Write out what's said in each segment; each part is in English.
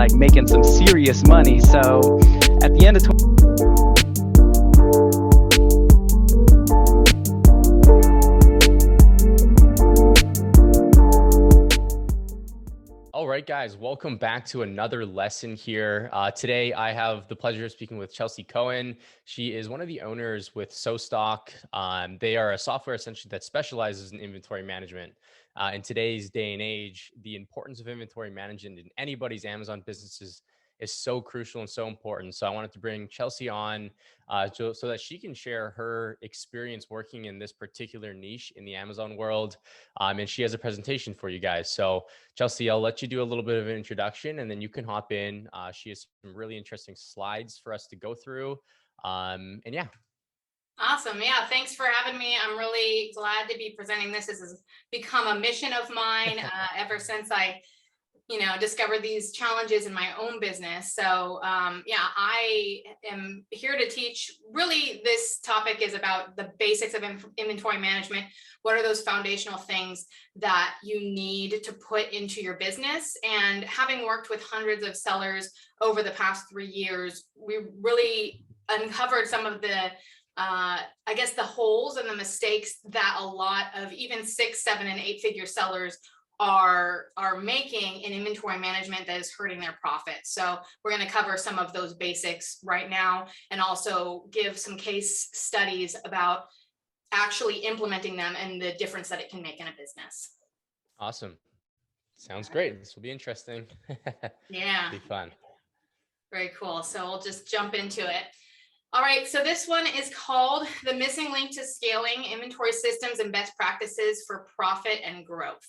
like making some serious money. So at the end of All right, guys, welcome back to another lesson here. Today, I have the pleasure of speaking with Chelsea Cohen. She is one of the owners with Stock. They are a software essentially that specializes in inventory management. In today's day and age, the importance of inventory management in anybody's Amazon businesses is so crucial and so important. So I wanted to bring Chelsea on so that she can share her experience working in this particular niche in the Amazon world. And she has a presentation for you guys. So Chelsea, I'll let you do a little bit of an introduction and then you can hop in. She has some really interesting slides for us to go through. And yeah. Awesome. Yeah. Thanks for having me. I'm really glad to be presenting this. This has become a mission of mine ever since I discovered these challenges in my own business. So I am here to teach. Really, this topic is about the basics of inventory management. What are those foundational things that you need to put into your business? And having worked with hundreds of sellers over the past 3 years, we really uncovered some of the the holes and the mistakes that a lot of even 6, 7, and 8-figure sellers are making in inventory management that is hurting their profits. So we're going to cover some of those basics right now and also give some case studies about actually implementing them and the difference that it can make in a business. Awesome. Sounds great. This will be interesting. Yeah. Be fun. Very cool. So we'll just jump into it. All right, so this one is called The Missing Link to Scaling Inventory Systems and Best Practices for Profit and Growth.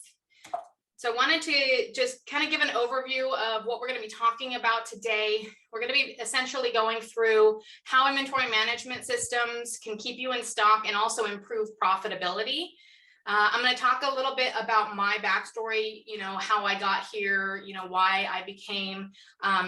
So I wanted to just kind of give an overview of what we're going to be talking about today. We're going to be essentially going through how inventory management systems can keep you in stock and also improve profitability. I'm going to talk a little bit about my backstory, how I got here, why I became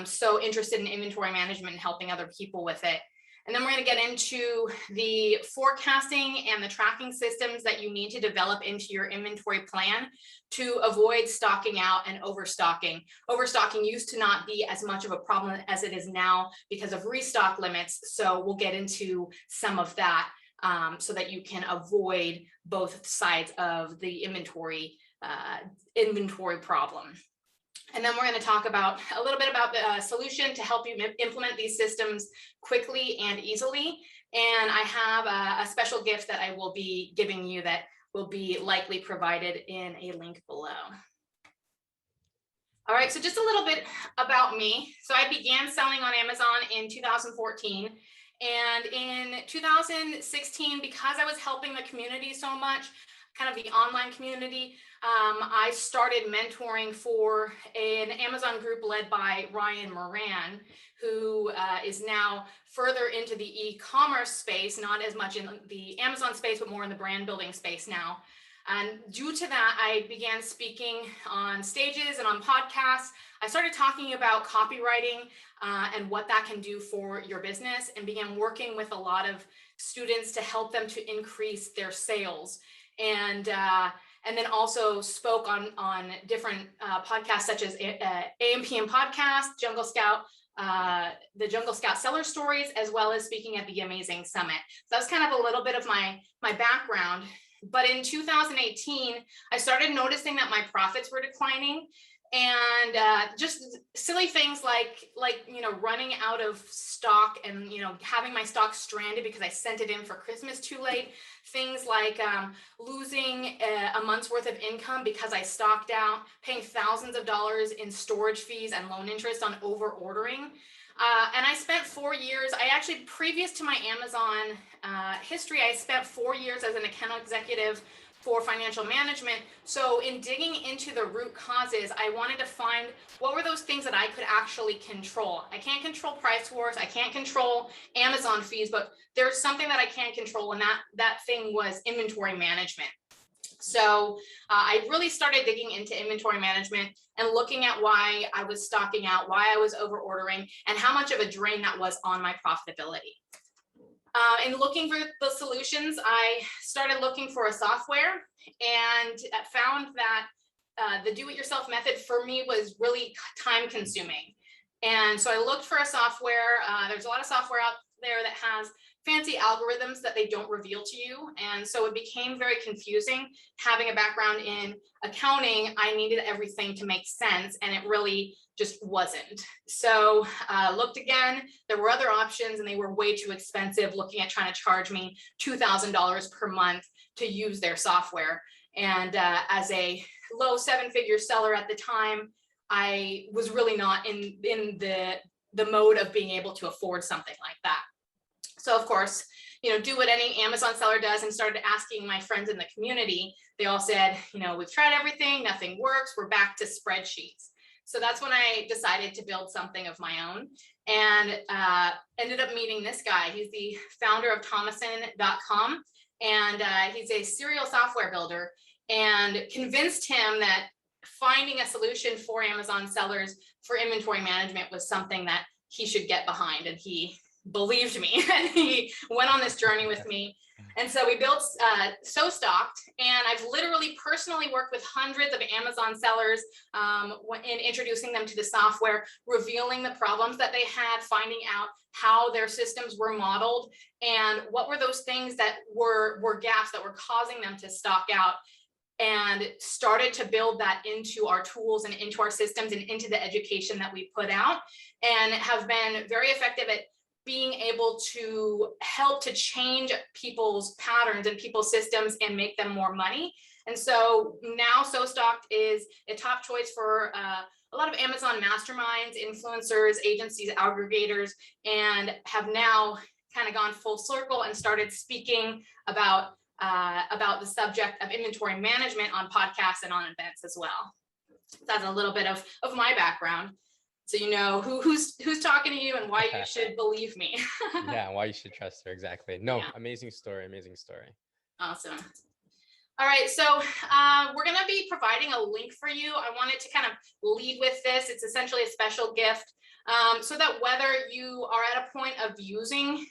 so interested in inventory management and helping other people with it. And then we're going to get into the forecasting and the tracking systems that you need to develop into your inventory plan to avoid stocking out and overstocking. Overstocking used to not be as much of a problem as it is now because of restock limits. So we'll get into some of that so that you can avoid both sides of the inventory problem. And then we're going to talk about a little bit about the solution to help you implement these systems quickly and easily. And I have a special gift that I will be giving you that will be likely provided in a link below. All right, so just a little bit about me. So I began selling on Amazon in 2014. And in 2016, because I was helping the community so much, kind of the online community, I started mentoring for an Amazon group led by Ryan Moran, who is now further into the e-commerce space, not as much in the Amazon space, but more in the brand building space now. And due to that, I began speaking on stages and on podcasts. I started talking about copywriting and what that can do for your business, and began working with a lot of students to help them to increase their sales. And then also spoke on different podcasts such as AMPM Podcast, Jungle Scout, the Jungle Scout Seller Stories, as well as speaking at the Amazing Summit. So that's kind of a little bit of my background. But in 2018, I started noticing that my profits were declining, and just silly things like running out of stock and having my stock stranded because I sent it in for Christmas too late. Things like losing a month's worth of income because I stocked out, paying thousands of dollars in storage fees and loan interest on over ordering. And I spent 4 years, previous to my Amazon history, I spent 4 years as an account executive for financial management. So in digging into the root causes, I wanted to find what were those things that I could actually control. I can't control price wars, I can't control Amazon fees, but there's something that I can control, and that thing was inventory management. So I really started digging into inventory management and looking at why I was stocking out, why I was over ordering, and how much of a drain that was on my profitability. In looking for the solutions, I started looking for a software and found that the do-it-yourself method for me was really time consuming. And so I looked for a software. There's a lot of software out there that has fancy algorithms that they don't reveal to you. And so it became very confusing. Having a background in accounting, I needed everything to make sense, and it really just wasn't. So looked again, there were other options and they were way too expensive, looking at trying to charge me $2,000 per month to use their software. And as a low seven-figure seller at the time, I was really not in the mode of being able to afford something like that. So of course, do what any Amazon seller does, and started asking my friends in the community. They all said, we've tried everything, nothing works, we're back to spreadsheets. So that's when I decided to build something of my own, and ended up meeting this guy. He's the founder of Thomason.com, and he's a serial software builder, and convinced him that finding a solution for Amazon sellers for inventory management was something that he should get behind. And he believed me, and he went on this journey with me. And so we built Stockouts, and I've literally personally worked with hundreds of Amazon sellers in introducing them to the software, revealing the problems that they had, finding out how their systems were modeled, and what were those things that were gaps that were causing them to stock out, and started to build that into our tools and into our systems and into the education that we put out, and have been very effective at being able to help to change people's patterns and people's systems and make them more money. And so now Stockouts is a top choice for a lot of Amazon masterminds, influencers, agencies, aggregators, and have now kind of gone full circle and started speaking about the subject of inventory management on podcasts and on events as well. That's a little bit of my background. So who's talking to you and why you should believe me. Yeah, why you should trust her. Exactly. No, yeah. Amazing story. Awesome. All right, so we're going to be providing a link for you. I wanted to kind of lead with this. It's essentially a special gift, so that whether you are at a point of using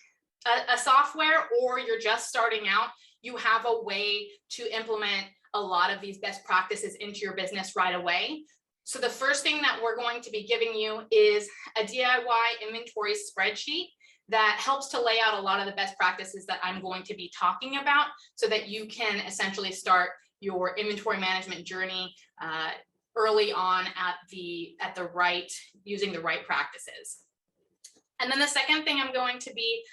a software or you're just starting out, you have a way to implement a lot of these best practices into your business right away. So the first thing that we're going to be giving you is a DIY inventory spreadsheet that helps to lay out a lot of the best practices that I'm going to be talking about, so that you can essentially start your inventory management journey early on using the right practices. And then the second thing I'm going to be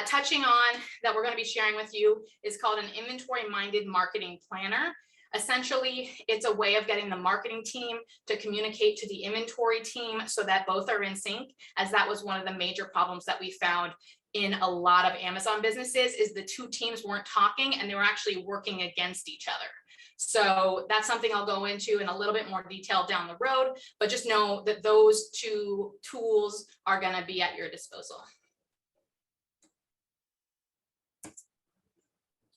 touching on that we're going to be sharing with you is called an inventory-minded marketing planner. Essentially, it's a way of getting the marketing team to communicate to the inventory team so that both are in sync, as that was one of the major problems that we found in a lot of Amazon businesses, is the two teams weren't talking and they were actually working against each other. So that's something I'll go into in a little bit more detail down the road, but just know that those two tools are going to be at your disposal.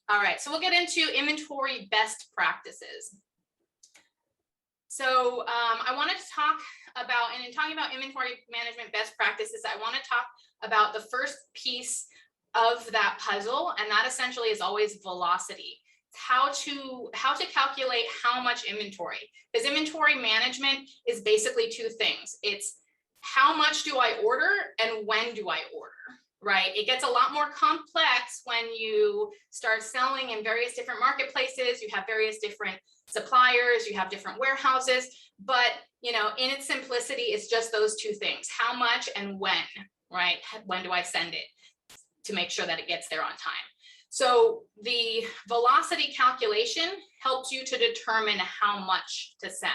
All right, so we'll get into inventory best practices. So I wanted to talk about, and in talking about inventory management best practices, I want to talk about the first piece of that puzzle, and that essentially is always velocity. It's how to calculate how much inventory, because inventory management is basically two things. It's how much do I order and when do I order? Right? It gets a lot more complex when you start selling in various different marketplaces. You have various different suppliers, you have different warehouses, but in its simplicity, it's just those two things: how much and when, right? When do I send it to make sure that it gets there on time? So the velocity calculation helps you to determine how much to send.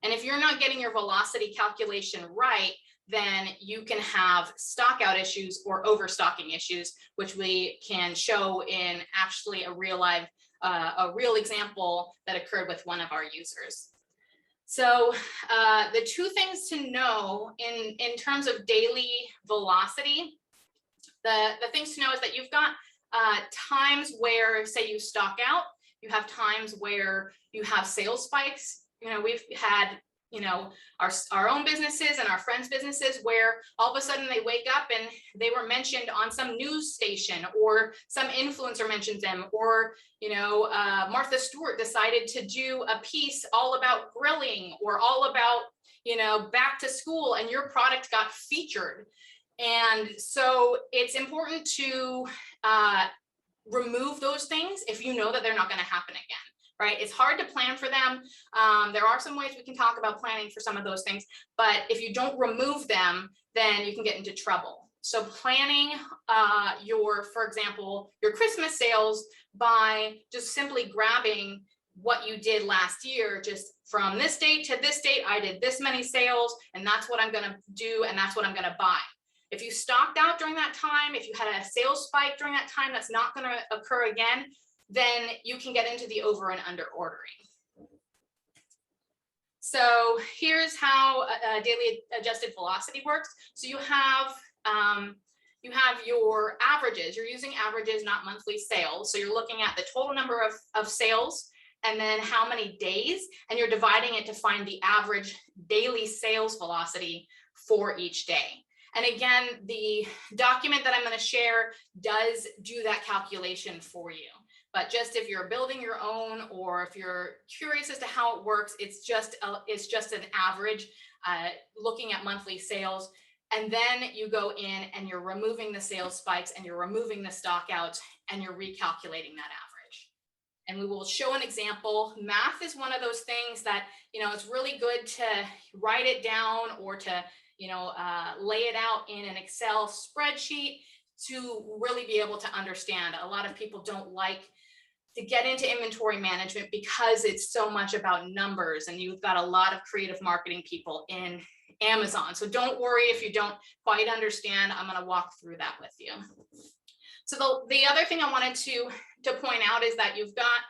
And if you're not getting your velocity calculation right, then you can have stockout issues or overstocking issues, which we can show in actually a real example that occurred with one of our users. So the two things to know in terms of daily velocity, the things to know is that you've got times where, say, you stock out, you have times where you have sales spikes. We've had our own businesses and our friends' businesses where all of a sudden they wake up and they were mentioned on some news station, or some influencer mentions them, or Martha Stewart decided to do a piece all about grilling, or all about back to school and your product got featured. And so it's important to remove those things if you know that they're not going to happen again, right? It's hard to plan for them. There are some ways we can talk about planning for some of those things, but if you don't remove them, then you can get into trouble. So planning for example, your Christmas sales by just simply grabbing what you did last year, just from this date to this date, I did this many sales, and that's what I'm going to do, and that's what I'm going to buy. If you stocked out during that time, if you had a sales spike during that time, that's not going to occur again, then you can get into the over and under ordering. So here's how daily adjusted velocity works. So you have your averages. You're using averages, not monthly sales. So you're looking at the total number of sales and then how many days, and you're dividing it to find the average daily sales velocity for each day. And again, the document that I'm going to share does do that calculation for you. But just if you're building your own, or if you're curious as to how it works, it's just an average, looking at monthly sales. And then you go in and you're removing the sales spikes and you're removing the stockouts and you're recalculating that average. And we will show an example. Math is one of those things that, it's really good to write it down or to, lay it out in an Excel spreadsheet to really be able to understand. A lot of people don't like to get into inventory management because it's so much about numbers, and you've got a lot of creative marketing people in Amazon. So don't worry if you don't quite understand. I'm going to walk through that with you. So the other thing I wanted to point out is that you've got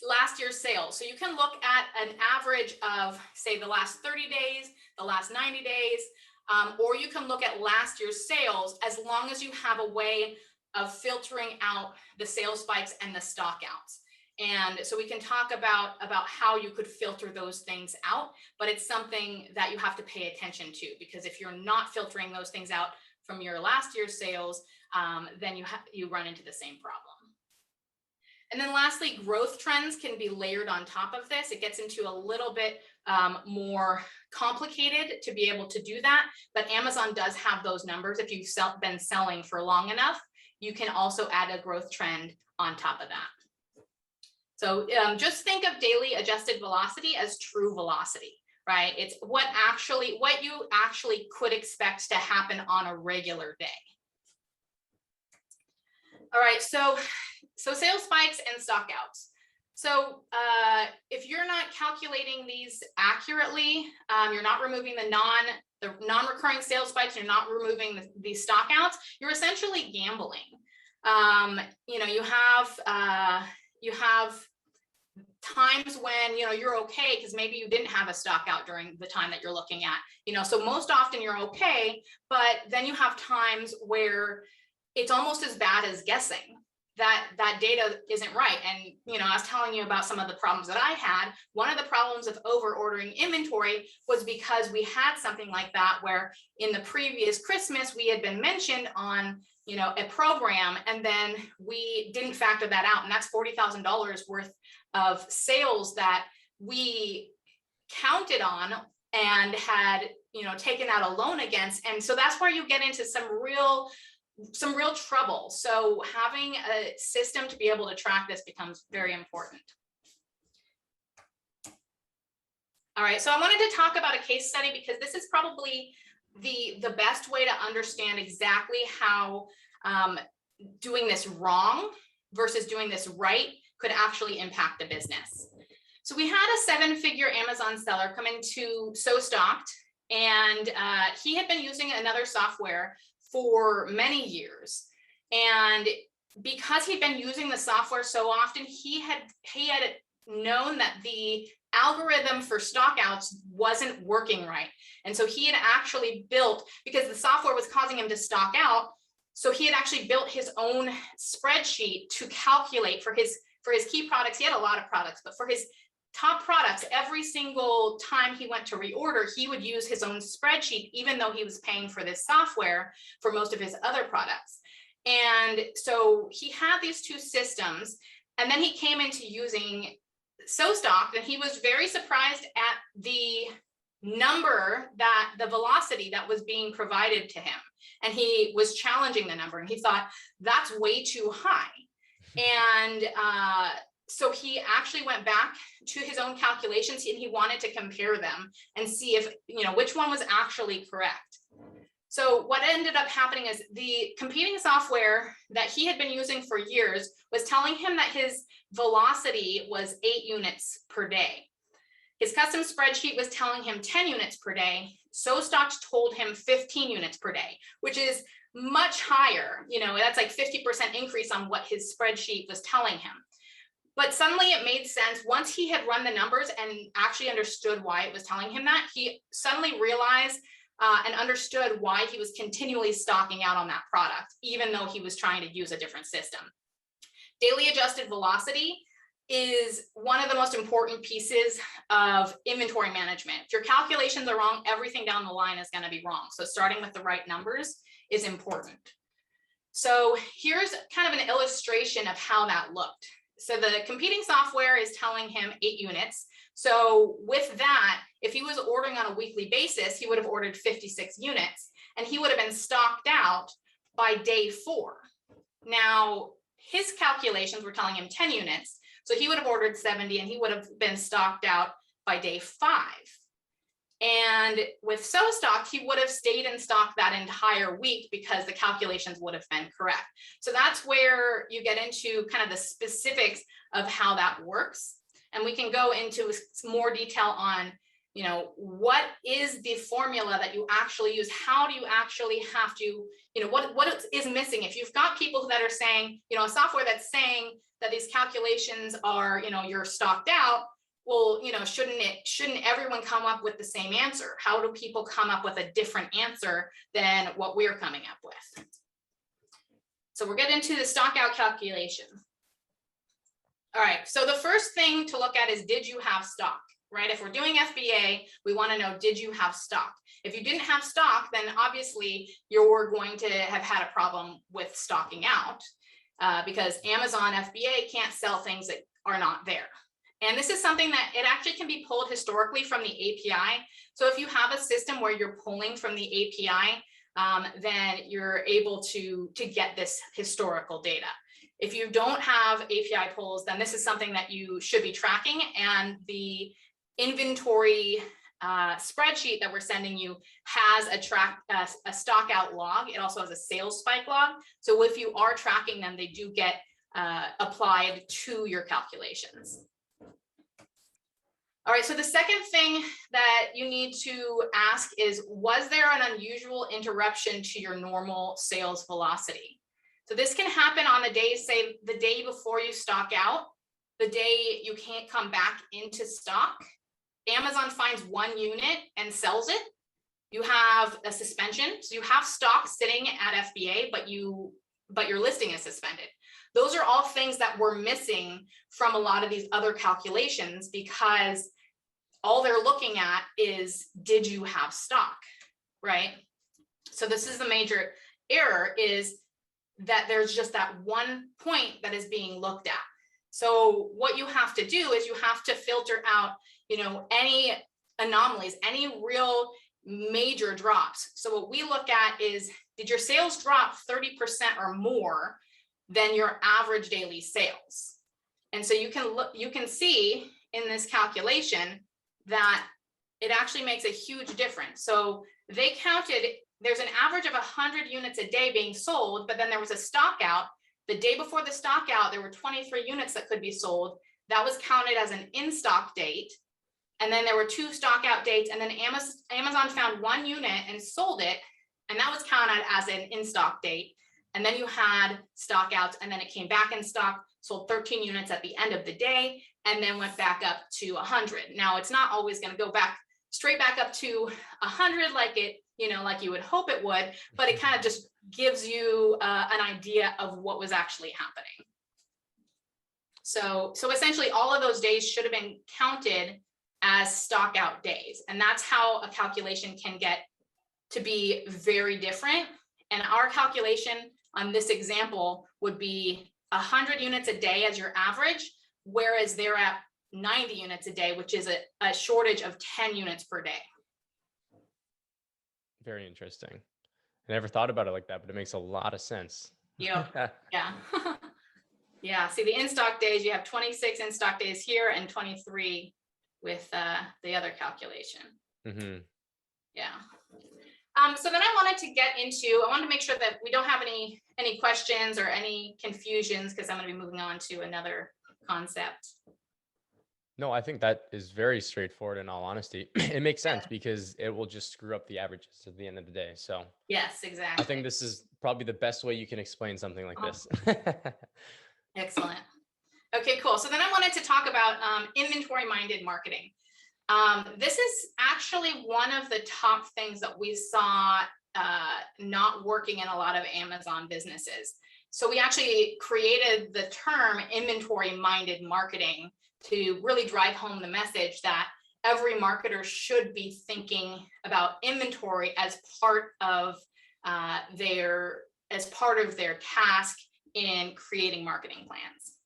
last year's sales. So you can look at an average of, say, the last 30 days, the last 90 days, or you can look at last year's sales, as long as you have a way of filtering out the sales spikes and the stockouts. And so we can talk about how you could filter those things out, but it's something that you have to pay attention to, because if you're not filtering those things out from your last year's sales, then you run into the same problem. And then lastly, growth trends can be layered on top of this. It gets into a little bit more complicated to be able to do that, but Amazon does have those numbers. If you've been selling for long enough, you can also add a growth trend on top of that. So just think of daily adjusted velocity as true velocity, right? It's what you actually could expect to happen on a regular day. All right, so sales spikes and stockouts. So if you're not calculating these accurately, you're not removing the non-recurring sales spikes, you're not removing the stockouts, you're essentially gambling. You have times when you're okay because maybe you didn't have a stockout during the time that you're looking at. So most often you're okay, but then you have times where it's almost as bad as guessing that data isn't right. And I was telling you about some of the problems that I had. One of the problems of over ordering inventory was because we had something like that, where in the previous Christmas we had been mentioned on a program, and then we didn't factor that out, and that's $40,000 worth of sales that we counted on and had taken out a loan against. And so that's where you get into some real trouble. So having a system to be able to track this becomes very important. All right, so I wanted to talk about a case study because this is probably the best way to understand exactly how doing this wrong versus doing this right could actually impact the business. So we had a 7-figure Amazon seller come into So Stocked, and he had been using another software for many years. And because he'd been using the software so often, he had known that the algorithm for stockouts wasn't working right. And so he had actually built, because the software was causing him to stock out, so he had actually built his own spreadsheet to calculate for his key products. He had a lot of products, but for his top products, every single time he went to reorder, he would use his own spreadsheet, even though he was paying for this software for most of his other products. And so he had these two systems, and then he came into using So Stocked, and he was very surprised at the number, that the velocity that was being provided to him. And he was challenging the number, and he thought that's way too high. And so he actually went back to his own calculations, and he wanted to compare them and see if, which one was actually correct. So what ended up happening is the competing software that he had been using for years was telling him that his velocity was 8 units per day. His custom spreadsheet was telling him 10 units per day. SoStock told him 15 units per day, which is much higher. That's like 50% increase on what his spreadsheet was telling him. But suddenly it made sense once he had run the numbers and actually understood why it was telling him that. He suddenly realized and understood why he was continually stocking out on that product, even though he was trying to use a different system. Daily adjusted velocity is one of the most important pieces of inventory management. If your calculations are wrong, everything down the line is going to be wrong. So starting with the right numbers is important. So here's kind of an illustration of how that looked. So the competing software is telling him 8 units. So with that, if he was ordering on a weekly basis, he would have ordered 56 units, and he would have been stocked out by day 4. Now, his calculations were telling him 10 units. So he would have ordered 70, and he would have been stocked out by day 5. And with SoStock, he would have stayed in stock that entire week because the calculations would have been correct. So that's where you get into kind of the specifics of how that works. And we can go into more detail on, what is the formula that you actually use? How do you actually have to, what is missing? If you've got people that are saying, a software that's saying that these calculations are, you're stocked out, well, shouldn't everyone come up with the same answer? How do people come up with a different answer than what we're coming up with? So we're getting into the stock out calculation. All right, so the first thing to look at is, did you have stock, right? If we're doing FBA, we want to know, did you have stock? If you didn't have stock, then obviously you're going to have had a problem with stocking out because Amazon FBA can't sell things that are not there. And this is something that it actually can be pulled historically from the API. So if you have a system where you're pulling from the API, then you're able to get this historical data. If you don't have API pulls, then this is something that you should be tracking. And the inventory spreadsheet that we're sending you has a stock out log. It also has a sales spike log. So if you are tracking them, they do get applied to your calculations. All right, so the second thing that you need to ask is, was there an unusual interruption to your normal sales velocity? So this can happen on the day, say the day before you stock out, the day you can't come back into stock. Amazon finds 1 unit and sells it. You have a suspension. So you have stock sitting at FBA, but your listing is suspended. Those are all things that we're missing from a lot of these other calculations, because all they're looking at is, did you have stock, right? So this is the major error, is that there's just that one point that is being looked at. So what you have to do is you have to filter out, any anomalies, any real major drops. So what we look at is, did your sales drop 30% or more than your average daily sales? And so you can see in this calculation that it actually makes a huge difference. So they counted, there's an average of 100 units a day being sold, but then there was a stock out. The day before the stock out, there were 23 units that could be sold. That was counted as an in-stock date. And then there were 2 stock out dates. And then Amazon found 1 unit and sold it. And that was counted as an in-stock date. And then you had stock outs, and then it came back in stock, sold 13 units at the end of the day, and then went back up to 100. Now, it's not always going to go back straight back up to 100 like you would hope it would, but it kind of just gives you an idea of what was actually happening. So essentially all of those days should have been counted as stock out days. And that's how a calculation can get to be very different. And our calculation on this example would be 100 units a day as your average, whereas they're at 90 units a day, which is a shortage of 10 units per day. Very interesting. I never thought about it like that, but it makes a lot of sense. Yep. Yeah. Yeah. See, the in-stock days, you have 26 in-stock days here and 23 with the other calculation. Mm-hmm. Yeah. So then I wanted to make sure that we don't have any questions or any confusions, because I'm going to be moving on to another concept. No, I think that is very straightforward in all honesty. It makes sense because it will just screw up the averages at the end of the day. So Yes, exactly. I think this is probably the best way you can explain something like this. Excellent. Okay, cool. So then I wanted to talk about inventory-minded marketing. This is actually one of the top things that we saw not working in a lot of Amazon businesses. So we actually created the term inventory-minded marketing to really drive home the message that every marketer should be thinking about inventory as part of their task in creating marketing plans.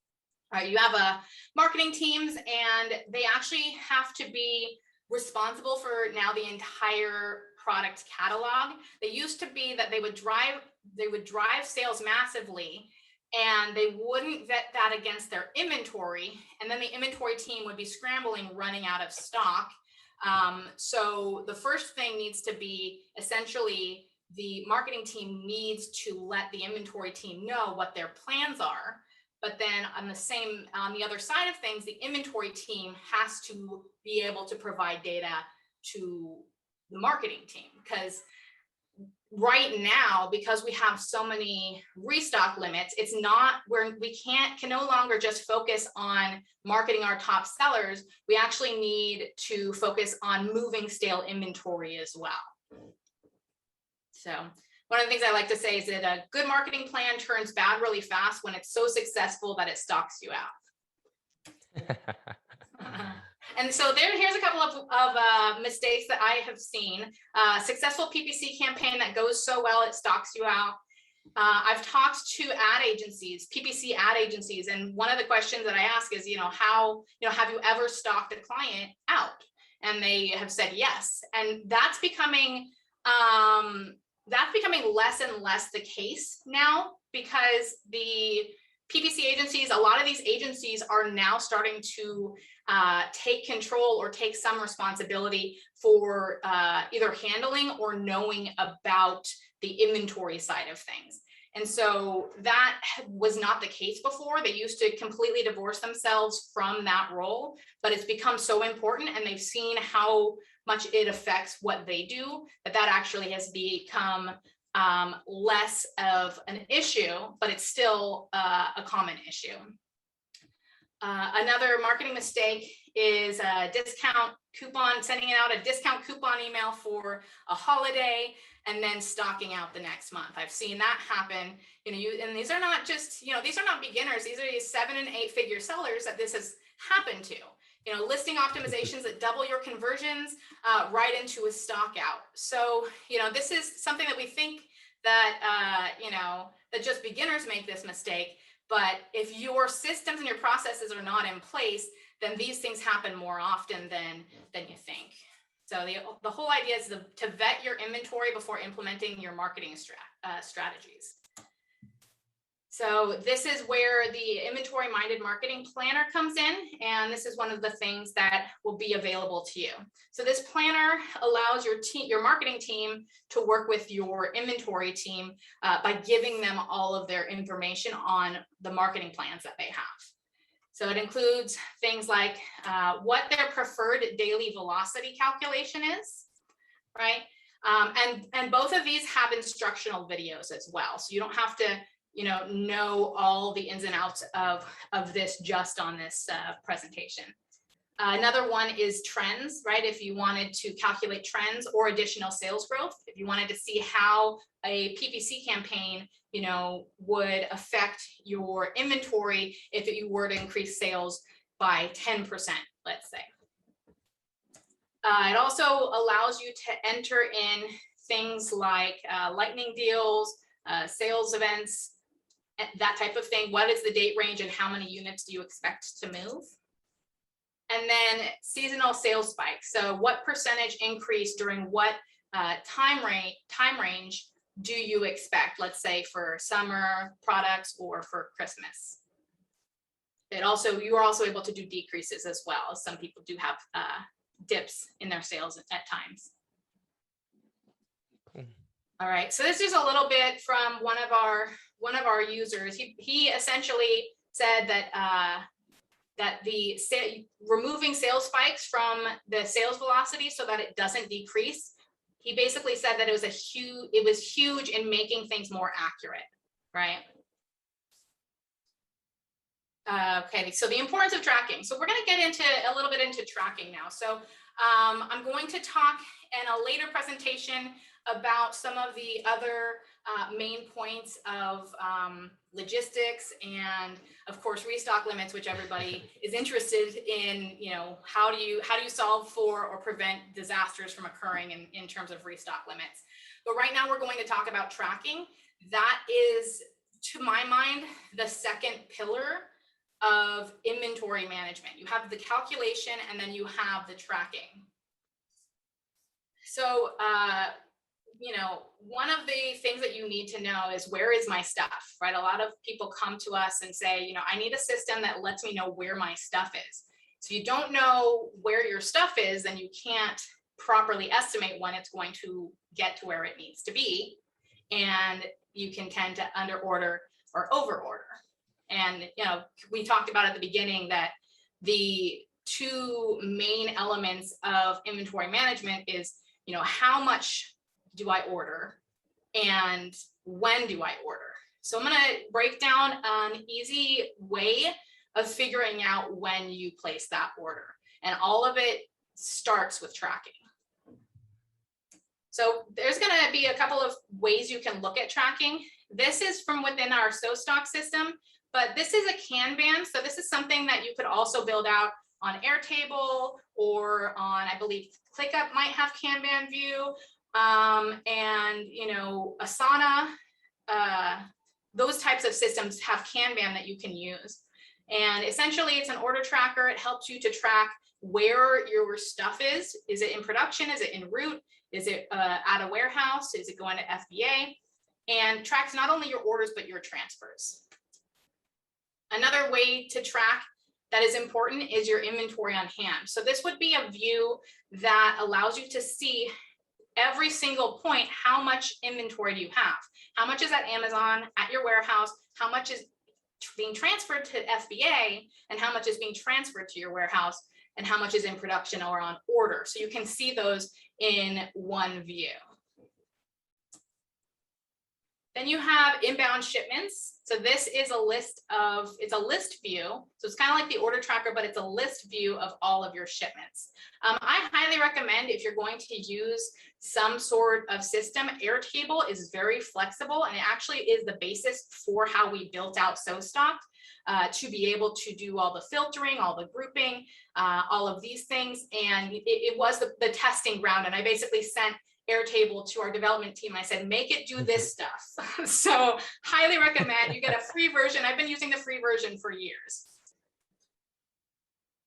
All right, you have marketing teams, and they actually have to be responsible for now the entire product catalog. They used to be that they would drive sales massively, and they wouldn't vet that against their inventory, and then the inventory team would be scrambling, running out of stock. So the first thing needs to be essentially the marketing team needs to let the inventory team know what their plans are. But then on the other side of things, the inventory team has to be able to provide data to the marketing team, because right now, because we have so many restock limits, it's not where we can no longer just focus on marketing our top sellers. We actually need to focus on moving stale inventory as well. So one of the things I like to say is that a good marketing plan turns bad really fast when it's so successful that it stalks you out. And so here's a couple of mistakes that I have seen. Successful PPC campaign that goes so well, it stalks you out. I've talked to PPC ad agencies, and one of the questions that I ask is, have you ever stalked a client out? And they have said yes. And that's becoming less and less the case now, because the PPC agencies, a lot of these agencies are now starting to take control or take some responsibility for either handling or knowing about the inventory side of things. And so that was not the case before. They used to completely divorce themselves from that role, but it's become so important, and they've seen how much it affects what they do, that actually has become less of an issue, but it's still a common issue. Another marketing mistake is a discount coupon, sending out a discount coupon email for a holiday and then stocking out the next month. I've seen that happen. And these are not just, these are not beginners. These are these 7- and 8-figure sellers that this has happened to. Listing optimizations that double your conversions right into a stock out. So, this is something that we think that, that just beginners make this mistake. But if your systems and your processes are not in place, then these things happen more often than you think. So the whole idea is to vet your inventory before implementing your marketing strategies. So this is where the inventory-minded marketing planner comes in, and this is one of the things that will be available to you. So this planner allows your marketing team to work with your inventory team by giving them all of their information on the marketing plans that they have. So it includes things like what their preferred daily velocity calculation is, right? And both of these have instructional videos as well, so you don't have to know all the ins and outs of this just on this presentation. Another one is trends, right? If you wanted to calculate trends or additional sales growth, if you wanted to see how a PPC campaign, would affect your inventory if you were to increase sales by 10%, let's say. It also allows you to enter in things like lightning deals, sales events, that type of thing. What is the date range and how many units do you expect to move? And then seasonal sales spikes. So what percentage increase during what time range do you expect, let's say for summer products or for Christmas? You are also able to do decreases as well. Some people do have dips in their sales at times. Cool. All right, so this is a little bit from one of our users. He essentially said that removing sales spikes from the sales velocity so that it doesn't decrease. He basically said that it was huge in making things more accurate, right? Okay, so the importance of tracking. So we're going to get into a little bit into tracking now. So I'm going to talk in a later presentation about some of the other main points of logistics and of course restock limits, which everybody is interested in. You know, how do you solve for or prevent disasters from occurring in terms of restock limits? But right now we're going to talk about tracking. That is, to my mind, the second pillar of inventory management. You have the calculation and then you have the tracking. So, you know, one of the things that you need to know is, where is my stuff, right? A lot of people come to us and say, you know, I need a system that lets me know where my stuff is. So you don't know where your stuff is, then you can't properly estimate when it's going to get to where it needs to be. And you can tend to under order or over order. And, you know, we talked about at the beginning that the two main elements of inventory management is, you know, how much do I order and when do I order? So I'm going to break down an easy way of figuring out when you place that order. And all of it starts with tracking. So there's going to be a couple of ways you can look at tracking. This is from within our Stock system, but this is a Kanban. So this is something that you could also build out on Airtable or on, I believe, ClickUp might have Kanban view, and, you know, Asana, those types of systems have Kanban that you can use. And essentially it's an order tracker. It helps you to track where your stuff is. Is it in production? Is it en route? Is it at a warehouse? Is it going to FBA? And tracks not only your orders, but your transfers. Another way to track that is important is your inventory on hand. So this would be a view that allows you to see every single point, how much inventory do you have? How much is at Amazon, at your warehouse? How much is being transferred to FBA? And how much is being transferred to your warehouse? And how much is in production or on order? So you can see those in one view. Then you have inbound shipments. So this is a list of, it's a list view. So it's kind of like the order tracker, but it's a list view of all of your shipments. I highly recommend, if you're going to use some sort of system, Airtable is very flexible, and it actually is the basis for how we built out Stock, to be able to do all the filtering, all the grouping, all of these things. And it was the testing ground. And I basically sent Airtable to our development team. I said, make it do this stuff. So highly recommend. You get a free version. I've been using the free version for years.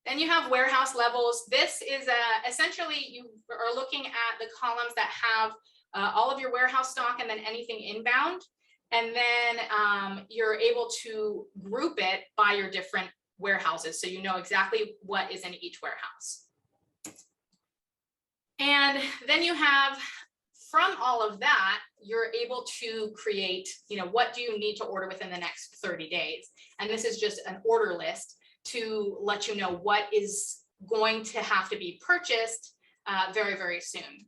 Then you have warehouse levels. This is essentially, you are looking at the columns that have all of your warehouse stock and then anything inbound. And then you're able to group it by your different warehouses, so you know exactly what is in each warehouse. And then you have, from all of that, you're able to create, you know, what do you need to order within the next 30 days? And this is just an order list to let you know what is going to have to be purchased very, very soon.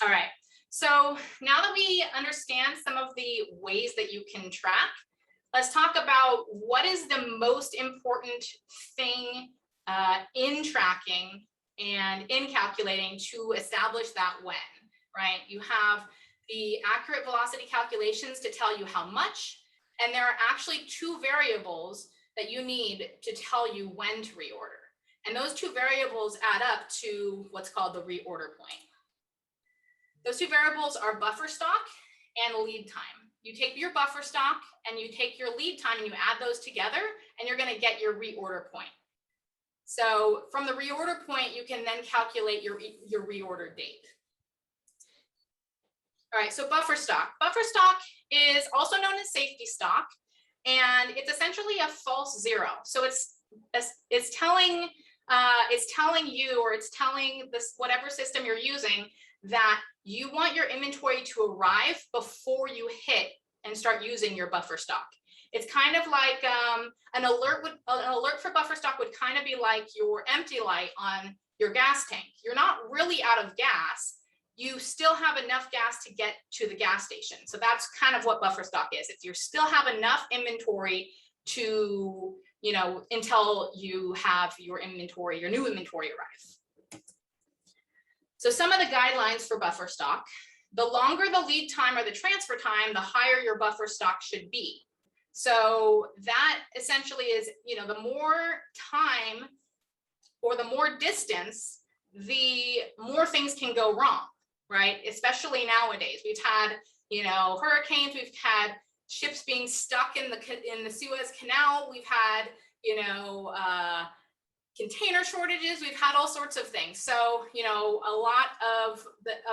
All right, so now that we understand some of the ways that you can track, let's talk about what is the most important thing in tracking and in calculating to establish that when, right? You have the accurate velocity calculations to tell you how much, and there are actually two variables that you need to tell you when to reorder. And those two variables add up to what's called the reorder point. Those two variables are buffer stock and lead time. You take your buffer stock and you take your lead time and you add those together, and you're going to get your reorder point. So from the reorder point, you can then calculate your reorder date. All right, so buffer stock. Buffer stock is also known as safety stock, and it's essentially a false zero. So it's telling you, or it's telling this whatever system you're using, that you want your inventory to arrive before you hit and start using your buffer stock. It's kind of like an alert for buffer stock would kind of be like your empty light on your gas tank. You're not really out of gas. You still have enough gas to get to the gas station. So that's kind of what buffer stock is. If you still have enough inventory to, until you have your new inventory arrive. So some of the guidelines for buffer stock: the longer the lead time or the transfer time, the higher your buffer stock should be. So that essentially is, the more time or the more distance, the more things can go wrong, right? Especially nowadays. We've had, hurricanes, we've had ships being stuck in the Suez Canal, we've had, container shortages, we've had all sorts of things. So, a lot of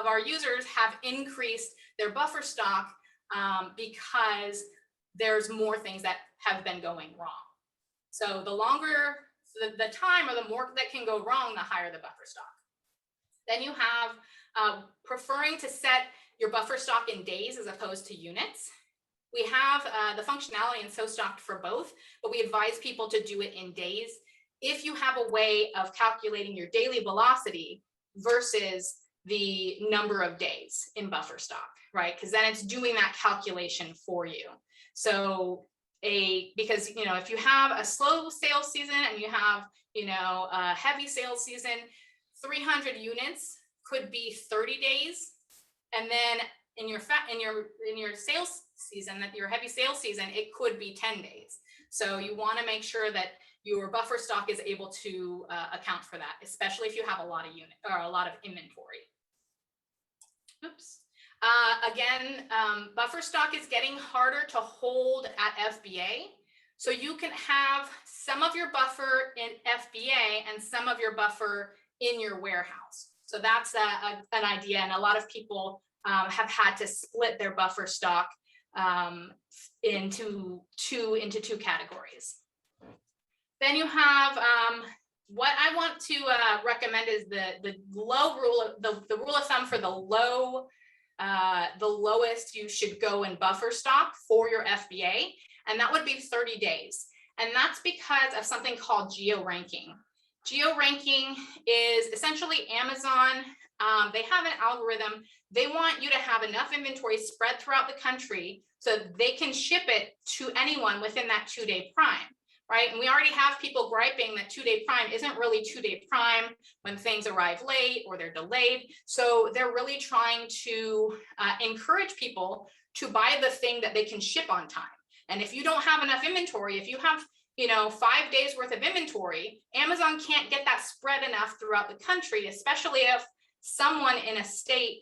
our users have increased their buffer stock because there's more things that have been going wrong. So the longer the time, or the more that can go wrong, the higher the buffer stock. Then you have preferring to set your buffer stock in days as opposed to units. We have the functionality in SoStock for both, but we advise people to do it in days if you have a way of calculating your daily velocity versus the number of days in buffer stock, right? Because then it's doing that calculation for you. So because if you have a slow sales season and you have a heavy sales season, 300 units could be 30 days, and then in your sales season, that your heavy sales season, it could be 10 days. So you want to make sure that your buffer stock is able to account for that, especially if you have a lot of unit or a lot of inventory. Oops. Again, buffer stock is getting harder to hold at FBA. So you can have some of your buffer in FBA and some of your buffer in your warehouse. So that's an idea. And a lot of people have had to split their buffer stock into two categories. Then you have what I want to recommend is the low rule, the rule of thumb for the lowest you should go in buffer stock for your FBA, and that would be 30 days. And that's because of something called Geo Ranking. Geo Ranking is essentially Amazon. They have an algorithm. They want you to have enough inventory spread throughout the country so they can ship it to anyone within that 2-day prime, right? And we already have people griping that 2-day prime isn't really 2-day prime when things arrive late or they're delayed. So they're really trying to encourage people to buy the thing that they can ship on time. And if you don't have enough inventory, if you have 5 days worth of inventory, Amazon can't get that spread enough throughout the country, especially if someone in a state,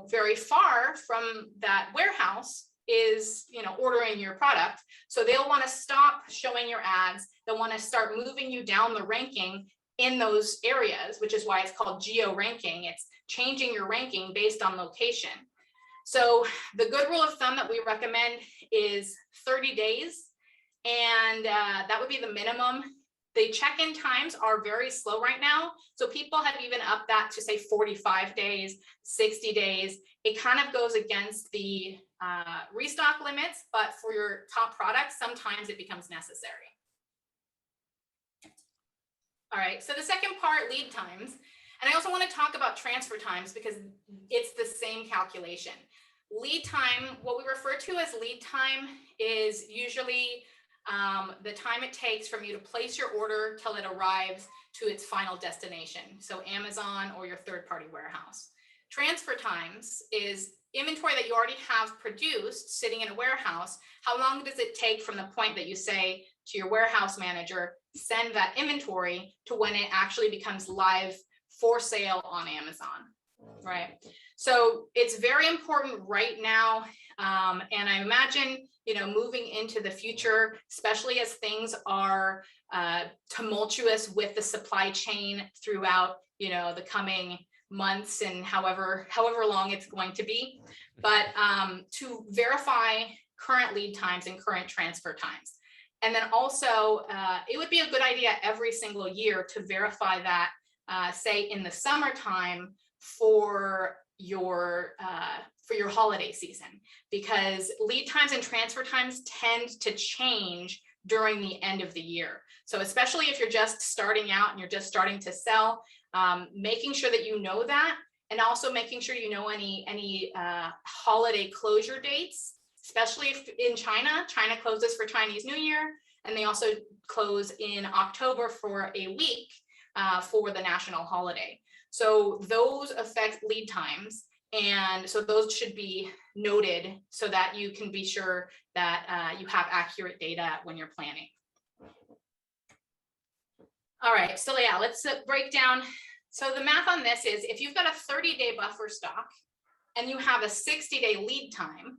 very far from that warehouse is, ordering your product. So they'll want to stop showing your ads. They'll want to start moving you down the ranking in those areas, which is why it's called Geo Ranking. It's changing your ranking based on location. So the good rule of thumb that we recommend is 30 days. And that would be the minimum. The check-in times are very slow right now. So people have even upped that to say 45 days, 60 days. It kind of goes against the restock limits, but for your top products, sometimes it becomes necessary. All right, so the second part, lead times. And I also want to talk about transfer times because it's the same calculation. Lead time, what we refer to as lead time, is usually the time it takes from you to place your order till it arrives to its final destination. So Amazon or your third-party warehouse. Transfer times is inventory that you already have produced sitting in a warehouse. How long does it take from the point that you say to your warehouse manager, send that inventory, to when it actually becomes live for sale on Amazon? Right. So it's very important right now. And I imagine, moving into the future, especially as things are tumultuous with the supply chain throughout, the coming months and however long it's going to be, but to verify current lead times and current transfer times. And then also, it would be a good idea every single year to verify that, say in the summertime for your holiday season, because lead times and transfer times tend to change during the end of the year. So especially if you're just starting out and you're just starting to sell, making sure that you know that, and also making sure you know any holiday closure dates, especially if in China closes for Chinese New Year, and they also close in October for a week for the national holiday. So those affect lead times, and so those should be noted so that you can be sure that you have accurate data when you're planning. All right, so yeah, let's break down. So the math on this is, if you've got a 30-day buffer stock and you have a 60-day lead time,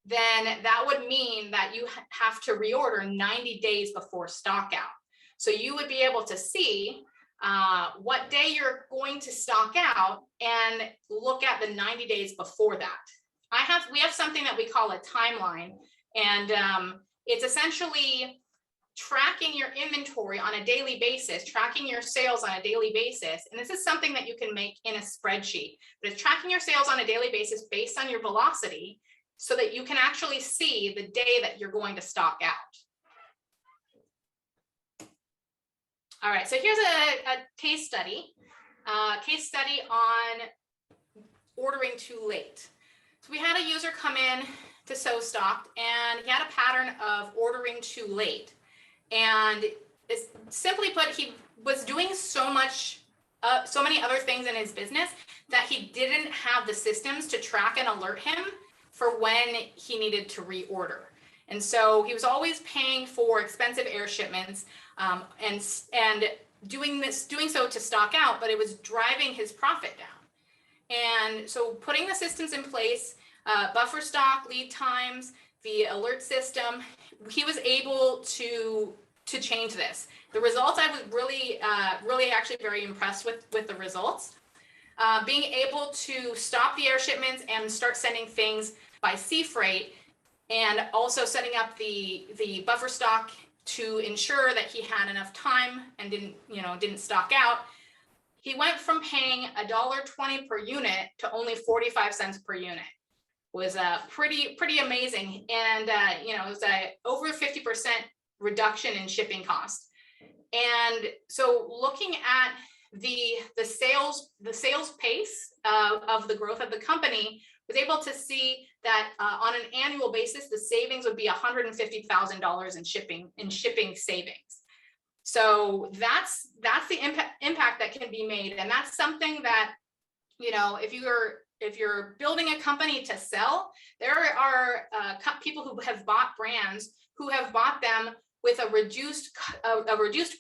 then that would mean that you have to reorder 90 days before stock out. So you would be able to see what day you're going to stock out and look at the 90 days before that. We have something that we call a timeline, and it's essentially tracking your inventory on a daily basis, tracking your sales on a daily basis. And this is something that you can make in a spreadsheet, but it's tracking your sales on a daily basis based on your velocity so that you can actually see the day that you're going to stock out. All right, so here's a case study on ordering too late. So we had a user come in to Stockouts, and he had a pattern of ordering too late. And simply put, he was doing so many other things in his business that he didn't have the systems to track and alert him for when he needed to reorder. And so he was always paying for expensive air shipments and doing so to stock out, but it was driving his profit down. And so putting the systems in place, buffer stock, lead times, the alert system, he was able to change this. The results, I was really actually very impressed with the results. Being able to stop the air shipments and start sending things by sea freight, and also setting up the buffer stock to ensure that he had enough time and didn't stock out. He went from paying $1.20 per unit to only 45 cents per unit. Was pretty amazing, and it was over 50% reduction in shipping costs. And so looking at the sales pace of the growth of the company, was able to see that on an annual basis, the savings would be $150,000 in shipping savings. So that's the impact that can be made, and that's something that, if you're building a company to sell, there are people who have bought brands who have bought them with a reduced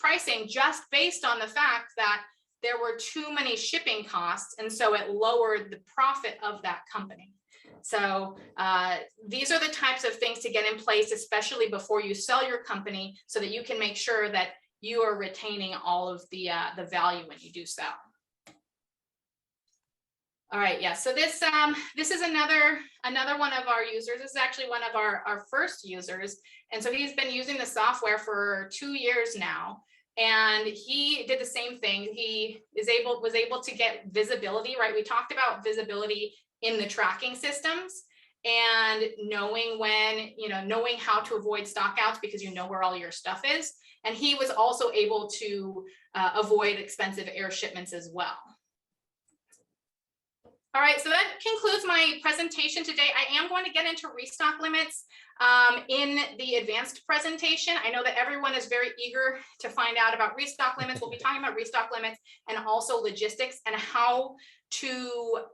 pricing just based on the fact that there were too many shipping costs, and so it lowered the profit of that company. So these are the types of things to get in place, especially before you sell your company, so that you can make sure that you are retaining all of the value when you do sell. All right, yeah, so this is another one of our users. This is actually one of our first users. And so he's been using the software for 2 years now. And he did the same thing. He was able to get visibility, right? We talked about visibility in the tracking systems and knowing knowing how to avoid stockouts because you know where all your stuff is. And he was also able to avoid expensive air shipments as well. All right, so that concludes my presentation today. I am going to get into restock limits in the advanced presentation. I know that everyone is very eager to find out about restock limits. We'll be talking about restock limits and also logistics and how to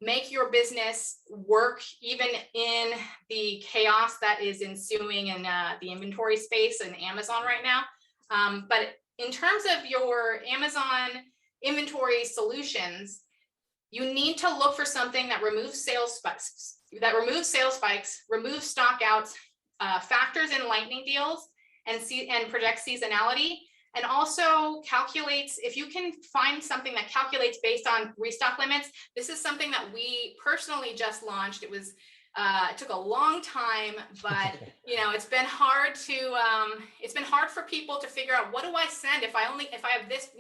make your business work even in the chaos that is ensuing in the inventory space in Amazon right now. But in terms of your Amazon inventory solutions, you need to look for something that removes sales spikes, removes stockouts, factors in lightning deals, and projects seasonality, and also calculates. If you can find something that calculates based on restock limits, this is something that we personally just launched. It was it took a long time, but it's been hard for people to figure out, what do I send if I have this,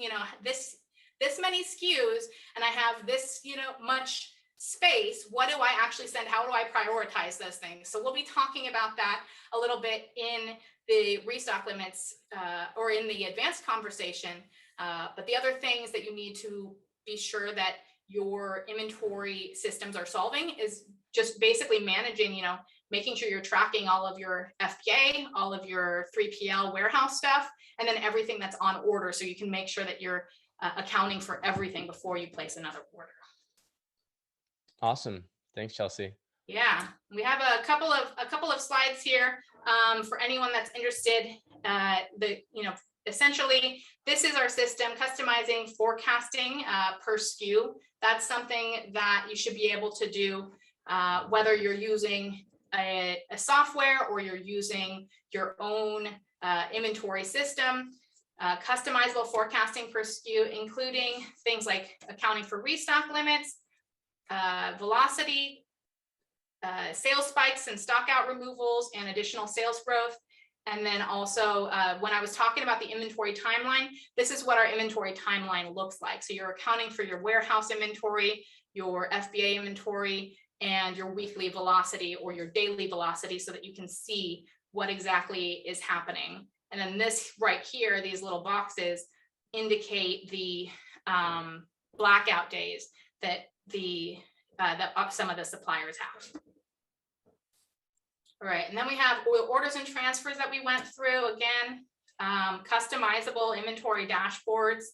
this many SKUs and I have this, much space, what do I actually send? How do I prioritize those things? So we'll be talking about that a little bit in the restock limits or in the advanced conversation. But the other things that you need to be sure that your inventory systems are solving is just basically managing, making sure you're tracking all of your FBA, all of your 3PL warehouse stuff, and then everything that's on order, so you can make sure that you're accounting for everything before you place another order. Awesome. Thanks, Chelsea. Yeah, we have a couple of slides here for anyone that's interested. Essentially, this is our system, customizing forecasting per SKU. That's something that you should be able to do whether you're using a software or you're using your own inventory system. Customizable forecasting per SKU, including things like accounting for restock limits, velocity, sales spikes and stockout removals, and additional sales growth. And then also, when I was talking about the inventory timeline, this is what our inventory timeline looks like. So you're accounting for your warehouse inventory, your FBA inventory, and your weekly velocity or your daily velocity, so that you can see what exactly is happening. And then this right here, these little boxes indicate the blackout days that some of the suppliers have. All right, and then we have orders and transfers that we went through. Again, customizable inventory dashboards,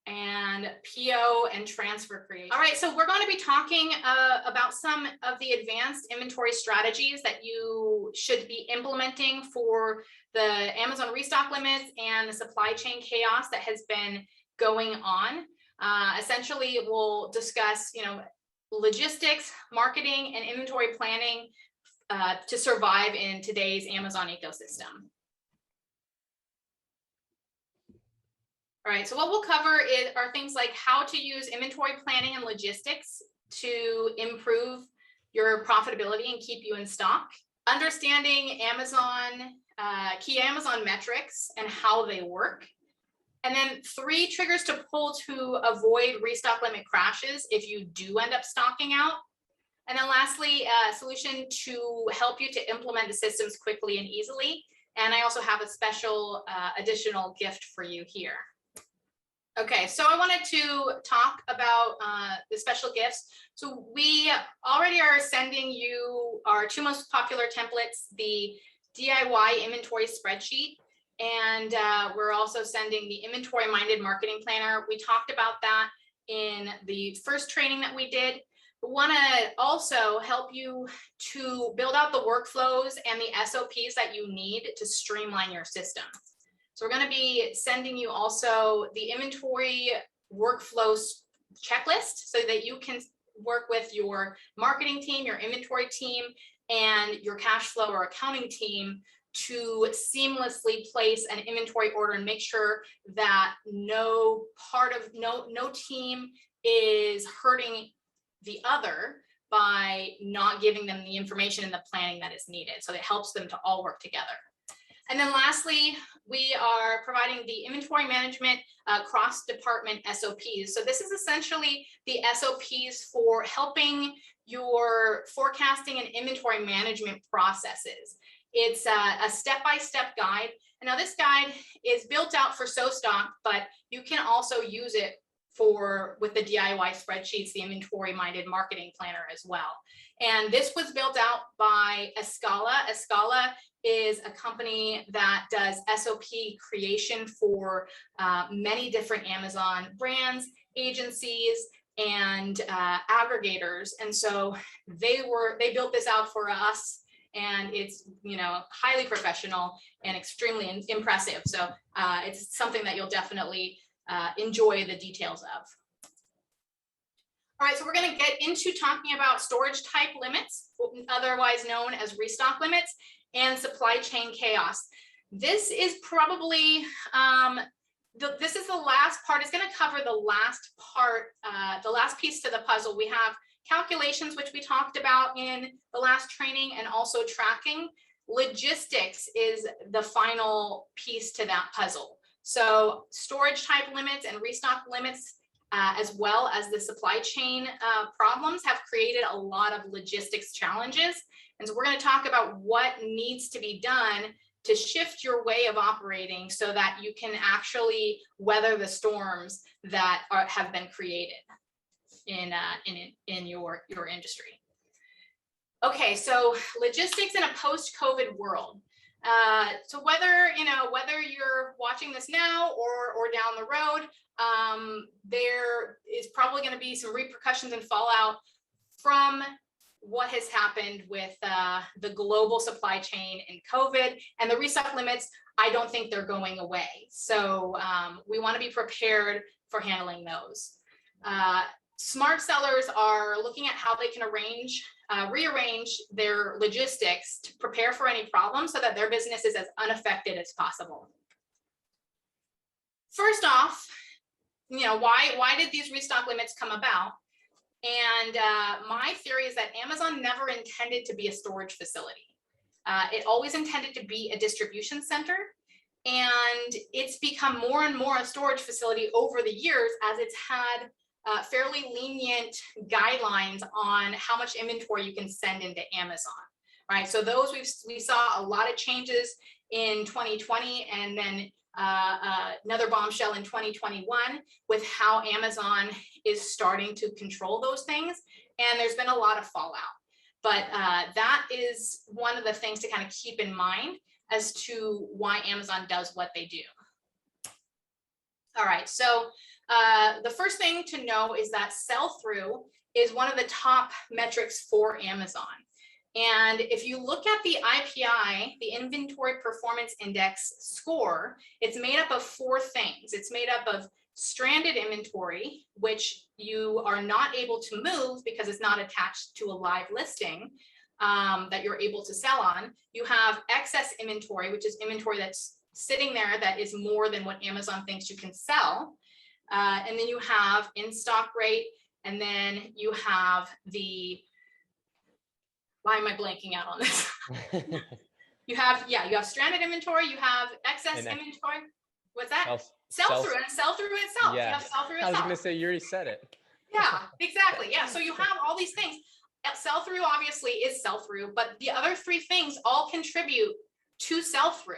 and PO and transfer creation. All right, so we're going to be talking about some of the advanced inventory strategies that you should be implementing for the Amazon restock limits and the supply chain chaos that has been going on. Essentially, we'll discuss, logistics, marketing, and inventory planning to survive in today's Amazon ecosystem. All right, so what we'll cover are things like how to use inventory planning and logistics to improve your profitability and keep you in stock, understanding key Amazon metrics and how they work, and then 3 triggers to pull to avoid restock limit crashes if you do end up stocking out. And then lastly, a solution to help you to implement the systems quickly and easily. And I also have a special additional gift for you here. Okay, so I wanted to talk about the special gifts. So we already are sending you our 2 most popular templates, the DIY Inventory Spreadsheet, and we're also sending the Inventory Minded Marketing Planner. We talked about that in the first training that we did. We want to also help you to build out the workflows and the SOPs that you need to streamline your system. So we're going to be sending you also the inventory workflow checklist so that you can work with your marketing team, your inventory team, and your cash flow or accounting team to seamlessly place an inventory order and make sure that no team is hurting the other by not giving them the information and the planning that is needed. So it helps them to all work together. And then lastly, we are providing the inventory management cross-department SOPs. So this is essentially the SOPs for helping your forecasting and inventory management processes. It's a step-by-step guide. And now this guide is built out for SoStock, but you can also use it with the DIY spreadsheets, the Inventory Minded Marketing Planner as well. And this was built out by Escala. Escala is a company that does SOP creation for many different Amazon brands, agencies, and aggregators. And so they built this out for us, and it's highly professional and extremely impressive. So it's something that you'll definitely enjoy the details of. All right, so we're going to get into talking about storage type limits, otherwise known as restock limits, and supply chain chaos. This is probably, this is the last part. It's going to cover the last part, the last piece to the puzzle. We have calculations, which we talked about in the last training, and also tracking. Logistics is the final piece to that puzzle. So storage type limits and restock limits, as well as the supply chain problems, have created a lot of logistics challenges. And so we're going to talk about what needs to be done to shift your way of operating so that you can actually weather the storms that have been created in your industry. Okay, so logistics in a post-COVID world. So whether you're watching this now or down the road, there is probably going to be some repercussions and fallout from what has happened with the global supply chain and COVID, and the restock limits. I don't think they're going away. So we want to be prepared for handling those. Smart sellers are looking at how they can rearrange their logistics to prepare for any problems so that their business is as unaffected as possible. First off, why did these restock limits come about? And my theory is that Amazon never intended to be a storage facility. It always intended to be a distribution center. And it's become more and more a storage facility over the years as it's had fairly lenient guidelines on how much inventory you can send into Amazon, right? So those we saw a lot of changes in 2020, and then another bombshell in 2021 with how Amazon is starting to control those things, and there's been a lot of fallout. But that is one of the things to kind of keep in mind as to why Amazon does what they do. All right, so the first thing to know is that sell-through is one of the top metrics for Amazon. And if you look at the IPI, the Inventory Performance Index score, it's made up of 4 things. It's made up of stranded inventory, which you are not able to move because it's not attached to a live listing that you're able to sell on. You have excess inventory, which is inventory that's sitting there that is more than what Amazon thinks you can sell. And then you have in-stock rate, and then you have the, why am I blanking out on this? you have stranded inventory, you have excess inventory. What's that? Sell-through and sell-through itself. Yeah. You have sell-through itself. I was going to say, you already said it. Yeah, exactly. Yeah, so you have all these things. Sell-through obviously is sell-through, but the other 3 things all contribute to sell-through.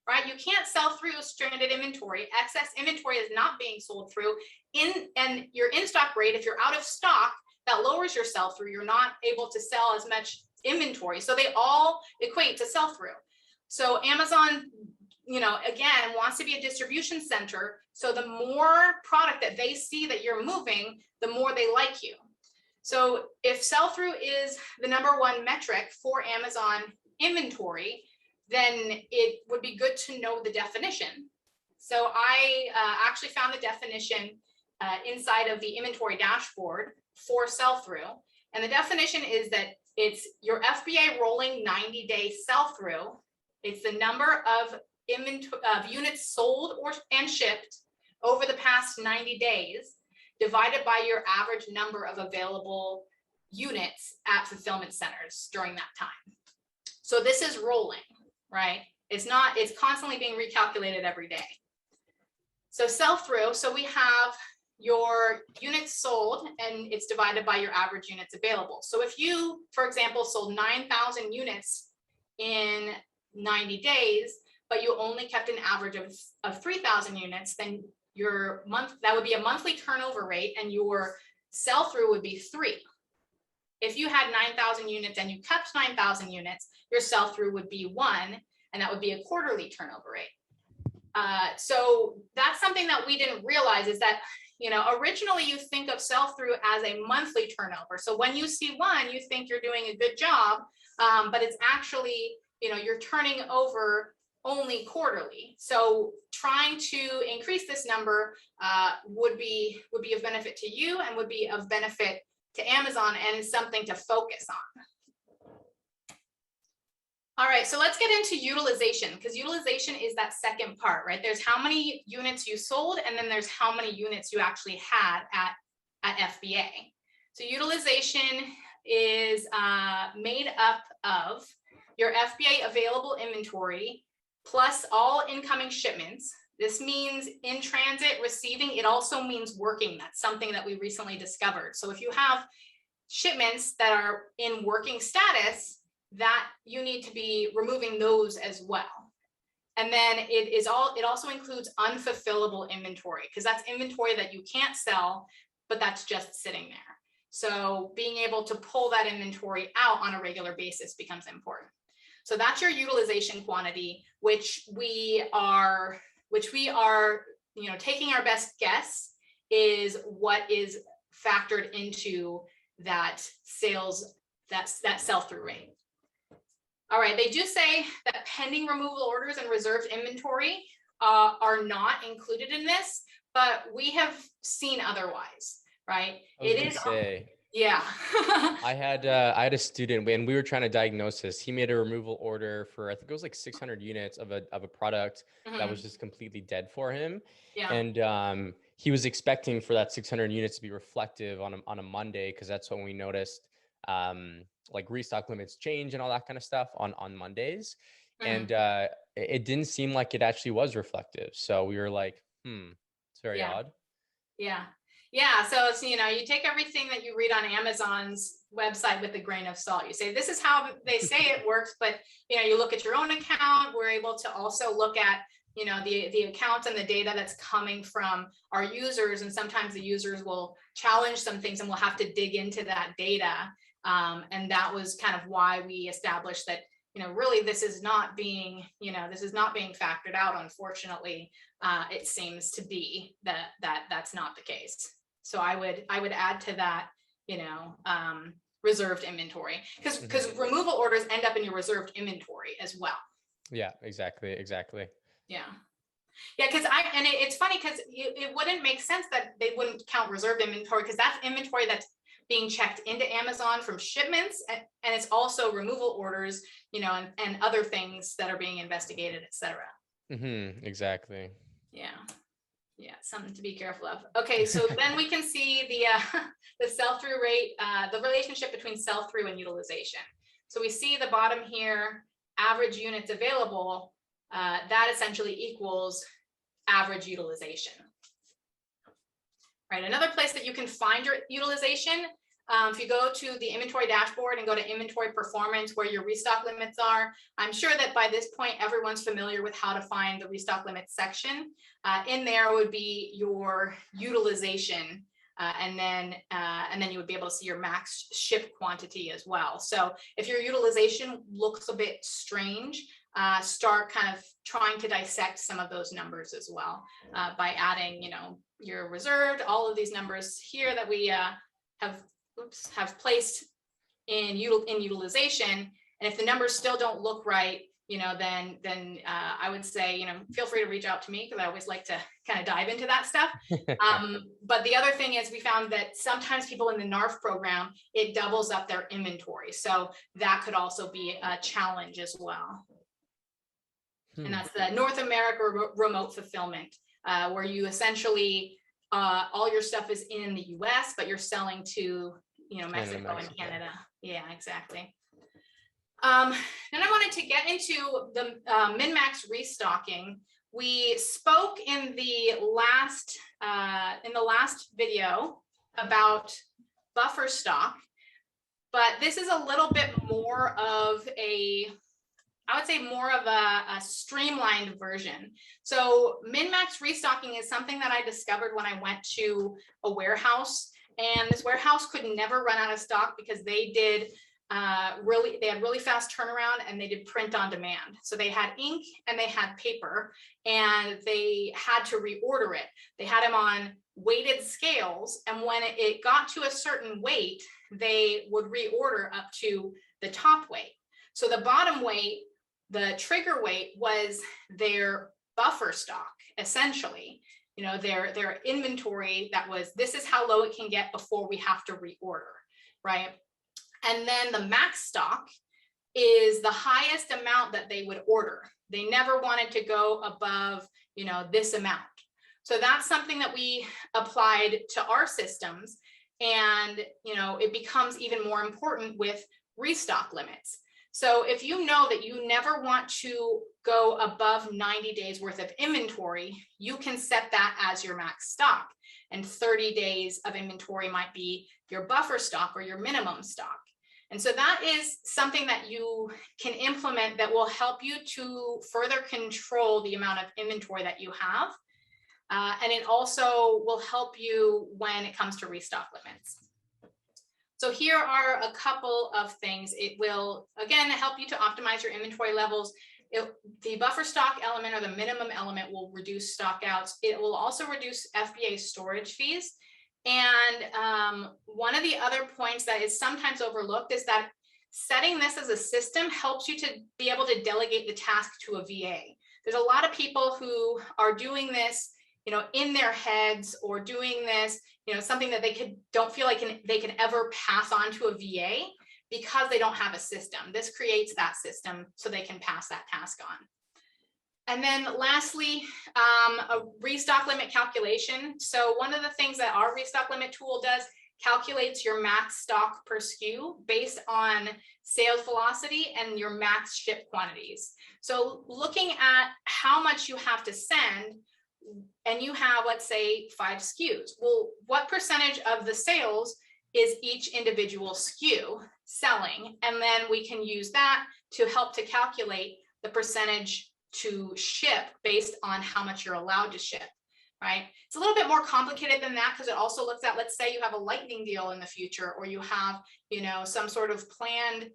Right? You can't sell through stranded inventory. Excess inventory is not being sold through. And your in-stock rate, if you're out of stock, that lowers your sell-through. You're not able to sell as much inventory. So they all equate to sell-through. So Amazon, again, wants to be a distribution center. So the more product that they see that you're moving, the more they like you. So if sell-through is the #1 metric for Amazon inventory, then it would be good to know the definition. So I actually found the definition inside of the inventory dashboard for sell-through. And the definition is that it's your FBA rolling 90-day sell-through. It's the number of units sold and shipped over the past 90 days divided by your average number of available units at fulfillment centers during that time. So this is rolling. Right? It's constantly being recalculated every day. So sell-through, so we have your units sold and it's divided by your average units available. So if you, for example, sold 9,000 units in 90 days, but you only kept an average of 3,000 units, then that would be a monthly turnover rate, and your sell-through would be 3. If you had 9,000 units and you kept 9,000 units, your sell-through would be 1, and that would be a quarterly turnover rate. So that's something that we didn't realize, is that, originally you think of sell-through as a monthly turnover. So when you see 1, you think you're doing a good job, but it's actually, you're turning over only quarterly. So trying to increase this number would be of benefit to you and would be of benefit to Amazon, and is something to focus on. All right, so let's get into utilization, because utilization is that second part, right? There's how many units you sold, and then there's how many units you actually had at FBA. So utilization is made up of your FBA available inventory plus all incoming shipments. This means in transit, receiving. It also means working. That's something that we recently discovered. So if you have shipments that are in working status, that you need to be removing those as well. And then it also includes unfulfillable inventory, because that's inventory that you can't sell, but that's just sitting there. So being able to pull that inventory out on a regular basis becomes important. So that's your utilization quantity, which we are, taking our best guess is what is factored into that sales, that sell-through rate. All right, they do say that pending removal orders and reserved inventory are not included in this, but we have seen otherwise, right? Yeah. I had a student when we were trying to diagnose this. He made a removal order for, I think it was like 600 units of a product that was just completely dead for him. Yeah. And he was expecting for that 600 units to be reflective on a Monday, because that's when we noticed like restock limits change and all that kind of stuff on Mondays. And it didn't seem like it actually was reflective. So we were like, it's very odd. Yeah. Yeah. So it's, you take everything that you read on Amazon's website with a grain of salt. You say, this is how they say it works, but you look at your own account. We're able to also look at, the accounts and the data that's coming from our users. And sometimes the users will challenge some things and we'll have to dig into that data. And that was kind of why we established that, really this is not being factored out. Unfortunately, it seems to be that's not the case. So I would add to that, reserved inventory, because removal orders end up in your reserved inventory as well. Yeah, exactly. Yeah. Because it's funny because it wouldn't make sense that they wouldn't count reserved inventory, because that's inventory that's being checked into Amazon from shipments, and it's also removal orders, and other things that are being investigated, etc. Exactly. Yeah, something to be careful of. Okay, so then we can see the sell-through rate, the relationship between sell-through and utilization. So we see the bottom here, average units available, that essentially equals average utilization. Right, another place that you can find your utilization, if you go to the inventory dashboard and go to inventory performance, where your restock limits are, I'm sure that by this point, everyone's familiar with how to find the restock limits section. In there would be your utilization, and then you would be able to see your max ship quantity as well. So if your utilization looks a bit strange, start kind of trying to dissect some of those numbers as well, by adding, your reserved, all of these numbers here that we have placed in utilization. And if the numbers still don't look right, then I would say, feel free to reach out to me, because I always like to kind of dive into that stuff. But the other thing is, we found that sometimes people in the NARF program, it doubles up their inventory. So that could also be a challenge as well. And that's the North America remote fulfillment, where you essentially, all your stuff is in the US, but you're selling to, Mexico and Canada. Yeah, exactly. Then I wanted to get into the min-max restocking. We spoke in the last video about buffer stock, but this is a little bit more of a streamlined version. So min-max restocking is something that I discovered when I went to a warehouse, and this warehouse could never run out of stock, because they had really fast turnaround, and they did print on demand. So they had ink and they had paper, and they had to reorder it. They had them on weighted scales, and when it got to a certain weight, they would reorder up to the top weight. So the bottom weight the trigger weight was their buffer stock, essentially, you know, their inventory that was, this is how low it can get before we have to reorder, right? And then the max stock is the highest amount that they would order. They never wanted to go above, you know, this amount. So that's something that we applied to our systems. And, you know, it becomes even more important with restock limits. So if you know that you never want to go above 90 days worth of inventory, you can set that as your max stock. And 30 days of inventory might be your buffer stock or your minimum stock. And so that is something that you can implement that will help you to further control the amount of inventory that you have. And it also will help you when it comes to restock limits. So here are a couple of things. It will, again, help you to optimize your inventory levels. The buffer stock element or the minimum element will reduce stockouts. It will also reduce FBA storage fees. And one of the other points that is sometimes overlooked is that setting this as a system helps you to be able to delegate the task to a VA. There's a lot of people who are doing this, you know, in their heads, or doing this, you know, something that they don't feel like they can ever pass on to a VA because they don't have a system. This creates that system so they can pass that task on. And then lastly, a restock limit calculation. So one of the things that our restock limit tool does calculates your max stock per SKU based on sales velocity and your max ship quantities. So looking at how much you have to send, and you have, let's say, 5 SKUs. Well, what percentage of the sales is each individual SKU selling? And then we can use that to help to calculate the percentage to ship based on how much you're allowed to ship, right? It's a little bit more complicated than that because it also looks at, let's say you have a lightning deal in the future, or you have, you know, some sort of planned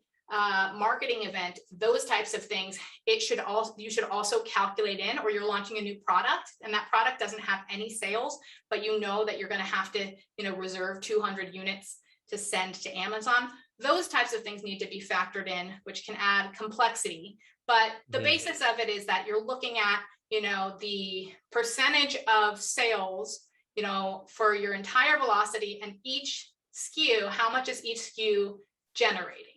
marketing event, those types of things. You should also calculate in, or you're launching a new product and that product doesn't have any sales, but you know that you're going to have to, you know, reserve 200 units to send to Amazon. Those types of things need to be factored in, which can add complexity. But the basis of it is that you're looking at, you know, the percentage of sales, you know, for your entire velocity, and each SKU, how much is each SKU generating?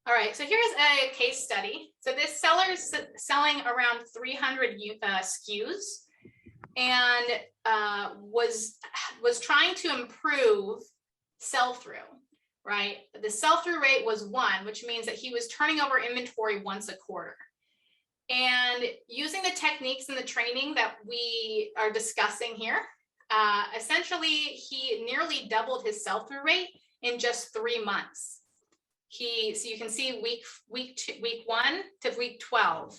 All right, so here's a case study. So this seller is selling around 300 SKUs and was trying to improve sell-through, right? The sell-through rate was 1, which means that he was turning over inventory once a quarter. And using the techniques and the training that we are discussing here, essentially he nearly doubled his sell-through rate in just 3 months. So you can see week 1 to week 12.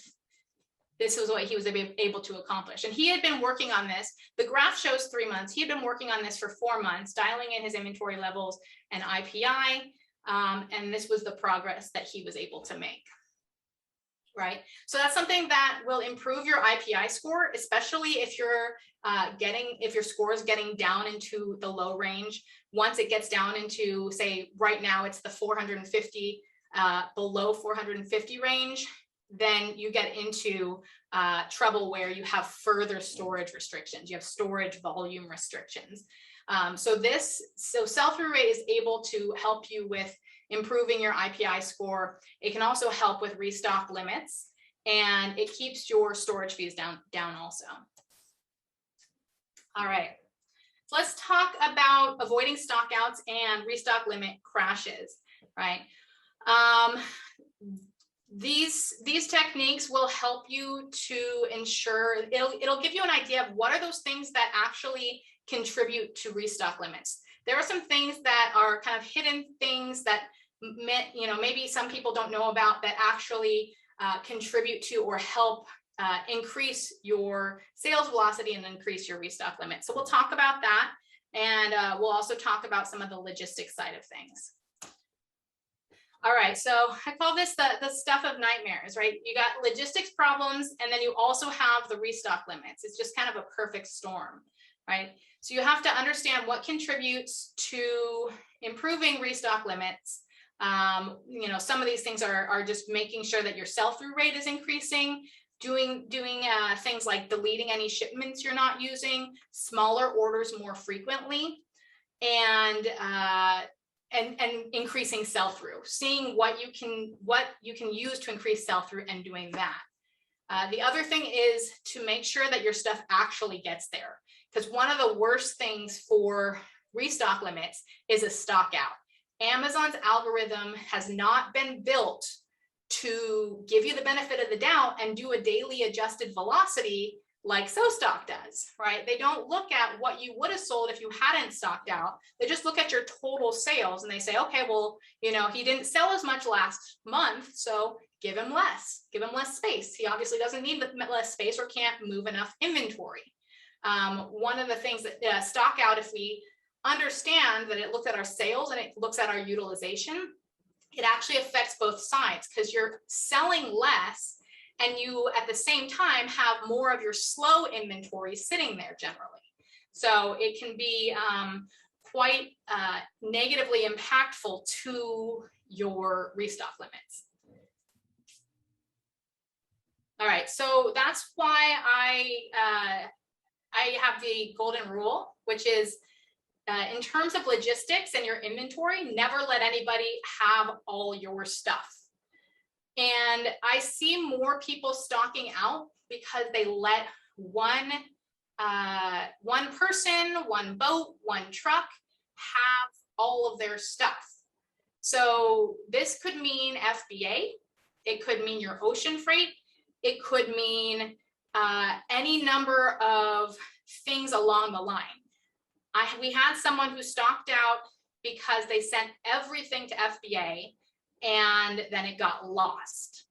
This is what he was able to accomplish. And he had been working on this. The graph shows 3 months. He had been working on this for 4 months, dialing in his inventory levels and IPI. And this was the progress that he was able to make. Right. So that's something that will improve your IPI score, especially if your score is getting down into the low range. Once it gets down into, say, right now it's the 450, below 450 range, then you get into trouble where you have further storage restrictions. You have storage volume restrictions. So sell-through rate is able to help you with improving your IPI score. It can also help with restock limits, and it keeps your storage fees down also. All right, so let's talk about avoiding stockouts and restock limit crashes, right? These techniques will help you to ensure, it'll give you an idea of what are those things that actually contribute to restock limits. There are some things that are kind of hidden things that maybe some people don't know about that actually contribute to or help increase your sales velocity and increase your restock limit. So we'll talk about that, and we'll also talk about some of the logistics side of things. All right, so I call this the stuff of nightmares, right? You got logistics problems, and then you also have the restock limits. It's just kind of a perfect storm, right? So you have to understand what contributes to improving restock limits. You know, some of these things are just making sure that your sell-through rate is increasing, doing things like deleting any shipments you're not using, smaller orders more frequently, and increasing sell-through, seeing what you can use to increase sell-through and doing that. The other thing is to make sure that your stuff actually gets there, because one of the worst things for restock limits is a stock out. Amazon's algorithm has not been built to give you the benefit of the doubt and do a daily adjusted velocity like SoStock does, right? They don't look at what you would have sold if you hadn't stocked out. They just look at your total sales and they say, okay, well, you know, he didn't sell as much last month, so give him less space. He obviously doesn't need less space or can't move enough inventory. One of the things that stock out, if we understand that it looks at our sales and it looks at our utilization, it actually affects both sides, because you're selling less and you at the same time have more of your slow inventory sitting there generally. So it can be quite negatively impactful to your restock limits. All right, so that's why I have the golden rule, which is in terms of logistics and your inventory, never let anybody have all your stuff. And I see more people stocking out because they let one person, one boat, one truck have all of their stuff. So this could mean FBA, it could mean your ocean freight, it could mean any number of things along the line. We had someone who stocked out because they sent everything to FBA and then it got lost,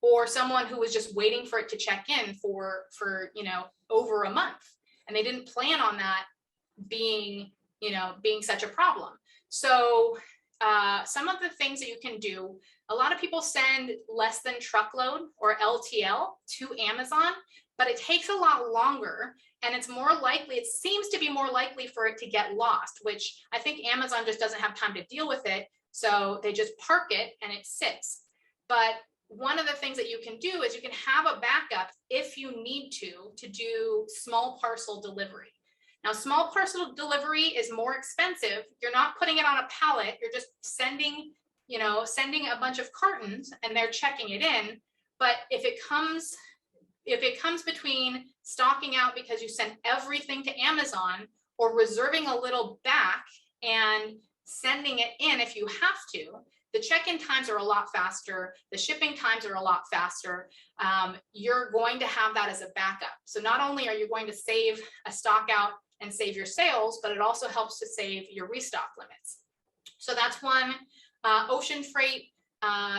or someone who was just waiting for it to check in for you know, over a month, and they didn't plan on that being such a problem. So some of the things that you can do, a lot of people send less than truckload or LTL to Amazon, but it takes a lot longer, and it's more likely, it seems to be more likely for it to get lost, which I think Amazon just doesn't have time to deal with it. So they just park it and it sits. But one of the things that you can do is you can have a backup if you need to do small parcel delivery. Now, small parcel delivery is more expensive. You're not putting it on a pallet. You're just sending a bunch of cartons and they're checking it in. But if it comes between stocking out because you sent everything to Amazon, or reserving a little back and sending it in if you have to, the check-in times are a lot faster, the shipping times are a lot faster. You're going to have that as a backup. So not only are you going to save a stock out and save your sales, but it also helps to save your restock limits. So that's one. Ocean freight,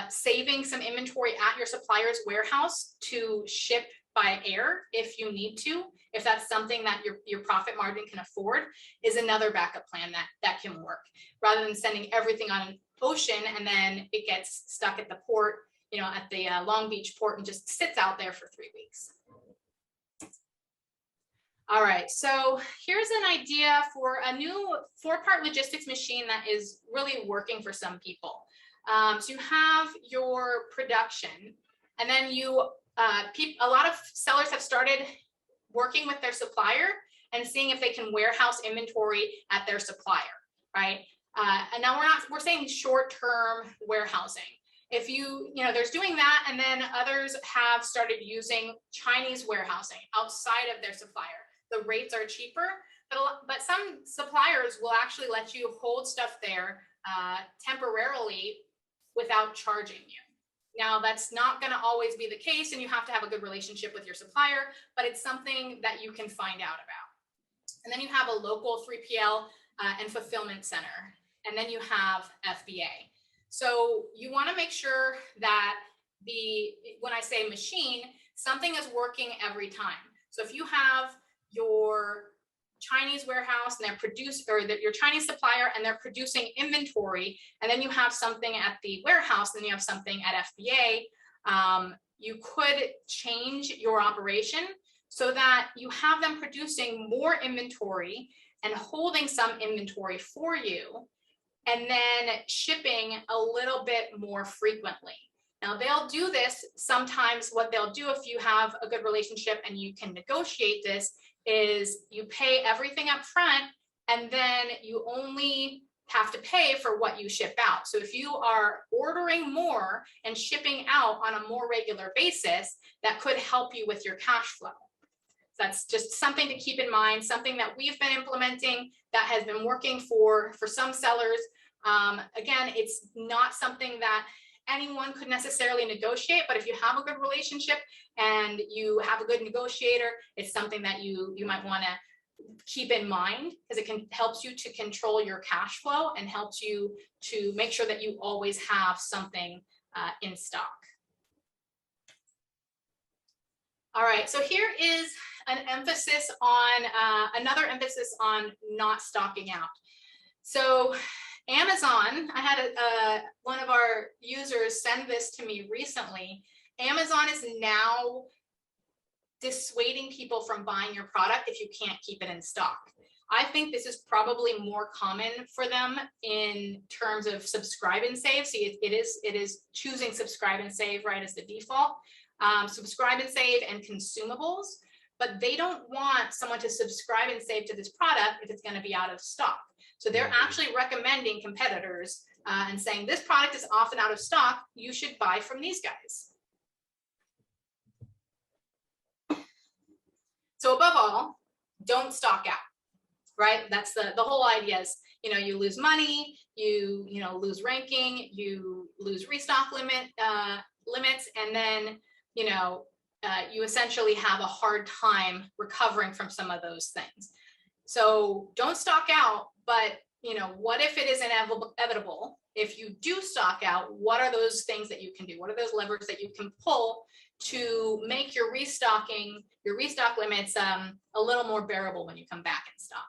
saving some inventory at your supplier's warehouse to ship by air if you need to, if that's something that your profit margin can afford, is another backup plan that can work, rather than sending everything on an ocean and then it gets stuck at the port, you know, at the Long Beach port, and just sits out there for 3 weeks. All right, so here's an idea for a new 4-part logistics machine that is really working for some people. So you have your production, and then a lot of sellers have started working with their supplier and seeing if they can warehouse inventory at their supplier, right? And now we're saying short-term warehousing. If there's doing that, and then others have started using Chinese warehousing outside of their supplier. The rates are cheaper, but some suppliers will actually let you hold stuff there temporarily without charging you. Now, that's not going to always be the case, and you have to have a good relationship with your supplier, but it's something that you can find out about. And then you have a local 3PL and fulfillment center, and then you have FBA. So you want to make sure that when I say machine, something is working every time. So if you have your Chinese warehouse and your Chinese supplier and they're producing inventory, and then you have something at the warehouse, and then you have something at FBA, you could change your operation so that you have them producing more inventory and holding some inventory for you. and then shipping a little bit more frequently. Now they'll do this sometimes. What they'll do if you have a good relationship and you can negotiate this is you pay everything up front and then you only have to pay for what you ship out. So if you are ordering more and shipping out on a more regular basis, that could help you with your cash flow. That's just something to keep in mind, something that we've been implementing that has been working for some sellers. Again, it's not something that anyone could necessarily negotiate, but if you have a good relationship and you have a good negotiator, it's something that you might want to keep in mind, because it helps you to control your cash flow and helps you to make sure that you always have something in stock. All right, so here is an emphasis on another emphasis on not stocking out. So Amazon, I had one of our users send this to me recently. Amazon is now dissuading people from buying your product if you can't keep it in stock. I think this is probably more common for them in terms of subscribe and save. See, it is choosing subscribe and save, right, as the default. Subscribe and save and consumables, but they don't want someone to subscribe and save to this product if it's going to be out of stock. So they're actually recommending competitors and saying this product is often out of stock, you should buy from these guys. So above all, don't stock out, right? That's the whole idea is, you lose money, you lose ranking, you lose restock limits, and then, you essentially have a hard time recovering from some of those things. So don't stock out, but what if it is inevitable? If you do stock out, what are those things that you can do? What are those levers that you can pull to make your restock limits a little more bearable when you come back in stock?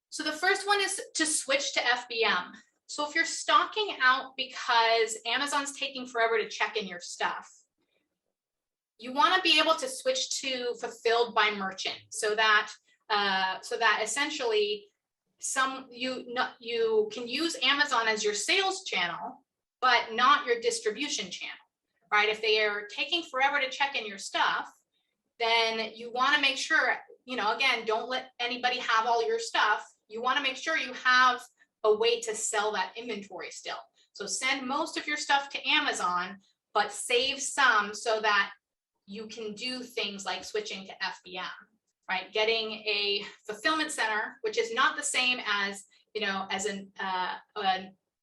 So the first one is to switch to FBM. So if you're stocking out because Amazon's taking forever to check in your stuff, you want to be able to switch to fulfilled by merchant, so that essentially you can use Amazon as your sales channel, but not your distribution channel, right? If they are taking forever to check in your stuff, then you want to make sure, again, don't let anybody have all your stuff. You want to make sure you have a way to sell that inventory still. So send most of your stuff to Amazon, but save some so that you can do things like switching to FBM, right? Getting a fulfillment center, which is not the same as, as an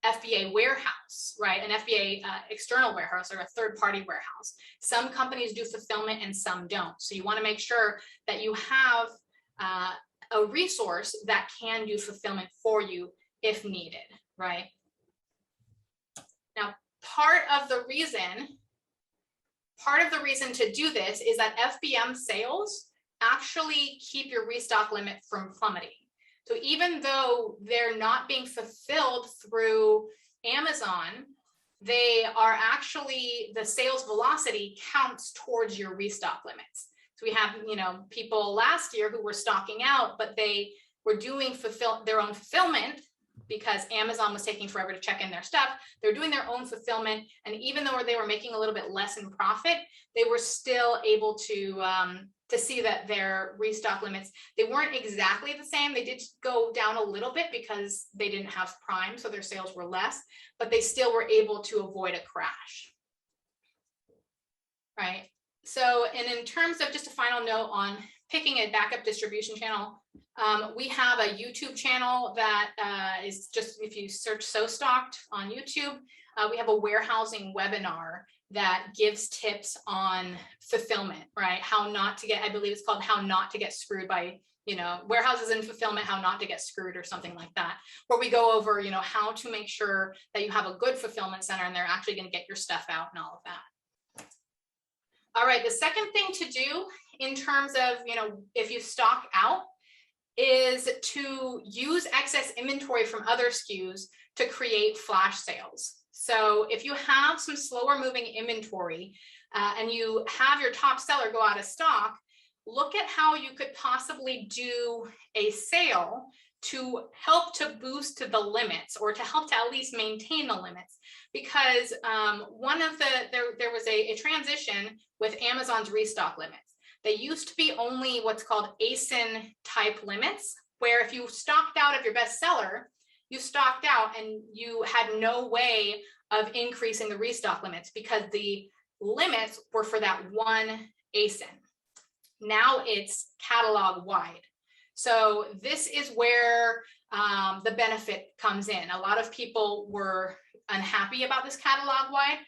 FBA warehouse, right? An FBA external warehouse or a third-party warehouse. Some companies do fulfillment and some don't. So you want to make sure that you have a resource that can do fulfillment for you if needed, right? Now, part of the reason to do this is that FBM sales actually keep your restock limit from plummeting. So even though they're not being fulfilled through Amazon, they are actually, the sales velocity counts towards your restock limits. So we have, people last year who were stocking out, but they were doing their own fulfillment because Amazon was taking forever to check in their stuff. They're doing their own fulfillment. And even though they were making a little bit less in profit, they were still able to see that their restock limits, they weren't exactly the same. They did go down a little bit because they didn't have Prime, so their sales were less, but they still were able to avoid a crash, right? So, and in terms of just a final note on picking a backup distribution channel, we have a YouTube channel that is just, if you search So Stocked on YouTube, we have a warehousing webinar that gives tips on fulfillment, right? How not to get, I believe it's called How Not to Get Screwed by, warehouses and fulfillment, how not to get screwed or something like that, where we go over, how to make sure that you have a good fulfillment center and they're actually going to get your stuff out and all of that. All right, the second thing to do in terms of, if you stock out, is to use excess inventory from other SKUs to create flash sales. So if you have some slower moving inventory and you have your top seller go out of stock, look at how you could possibly do a sale to help to boost the limits, or to help to at least maintain the limits, because there was a transition with Amazon's restock limits. They used to be only what's called ASIN type limits, where if you stocked out of your bestseller, you stocked out and you had no way of increasing the restock limits because the limits were for that one ASIN. Now it's catalog wide. So this is where the benefit comes in. A lot of people were unhappy about this catalog wide,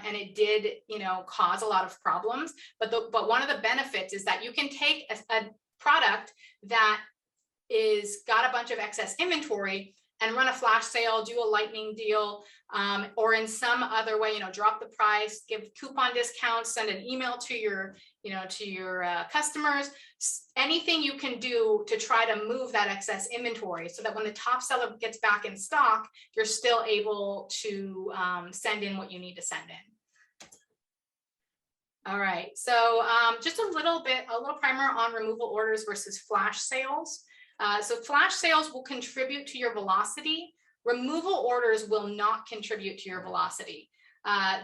and it did, cause a lot of problems. But one of the benefits is that you can take a product that is got a bunch of excess inventory and run a flash sale, do a lightning deal, or in some other way, drop the price, give coupon discounts, send an email to your, customers, anything you can do to try to move that excess inventory so that when the top seller gets back in stock, you're still able to send in what you need to send in. All right, so just a little primer on removal orders versus flash sales. So flash sales will contribute to your velocity. Removal orders will not contribute to your velocity.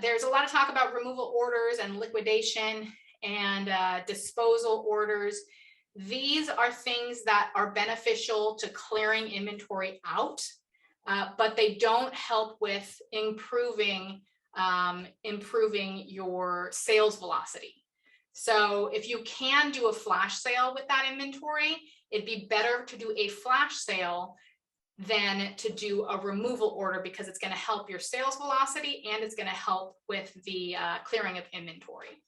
There's a lot of talk about removal orders and liquidation and disposal orders. These are things that are beneficial to clearing inventory out, but they don't help with improving your sales velocity. So if you can do a flash sale with that inventory, it'd be better to do a flash sale than to do a removal order, because it's going to help your sales velocity and it's going to help with the clearing of inventory.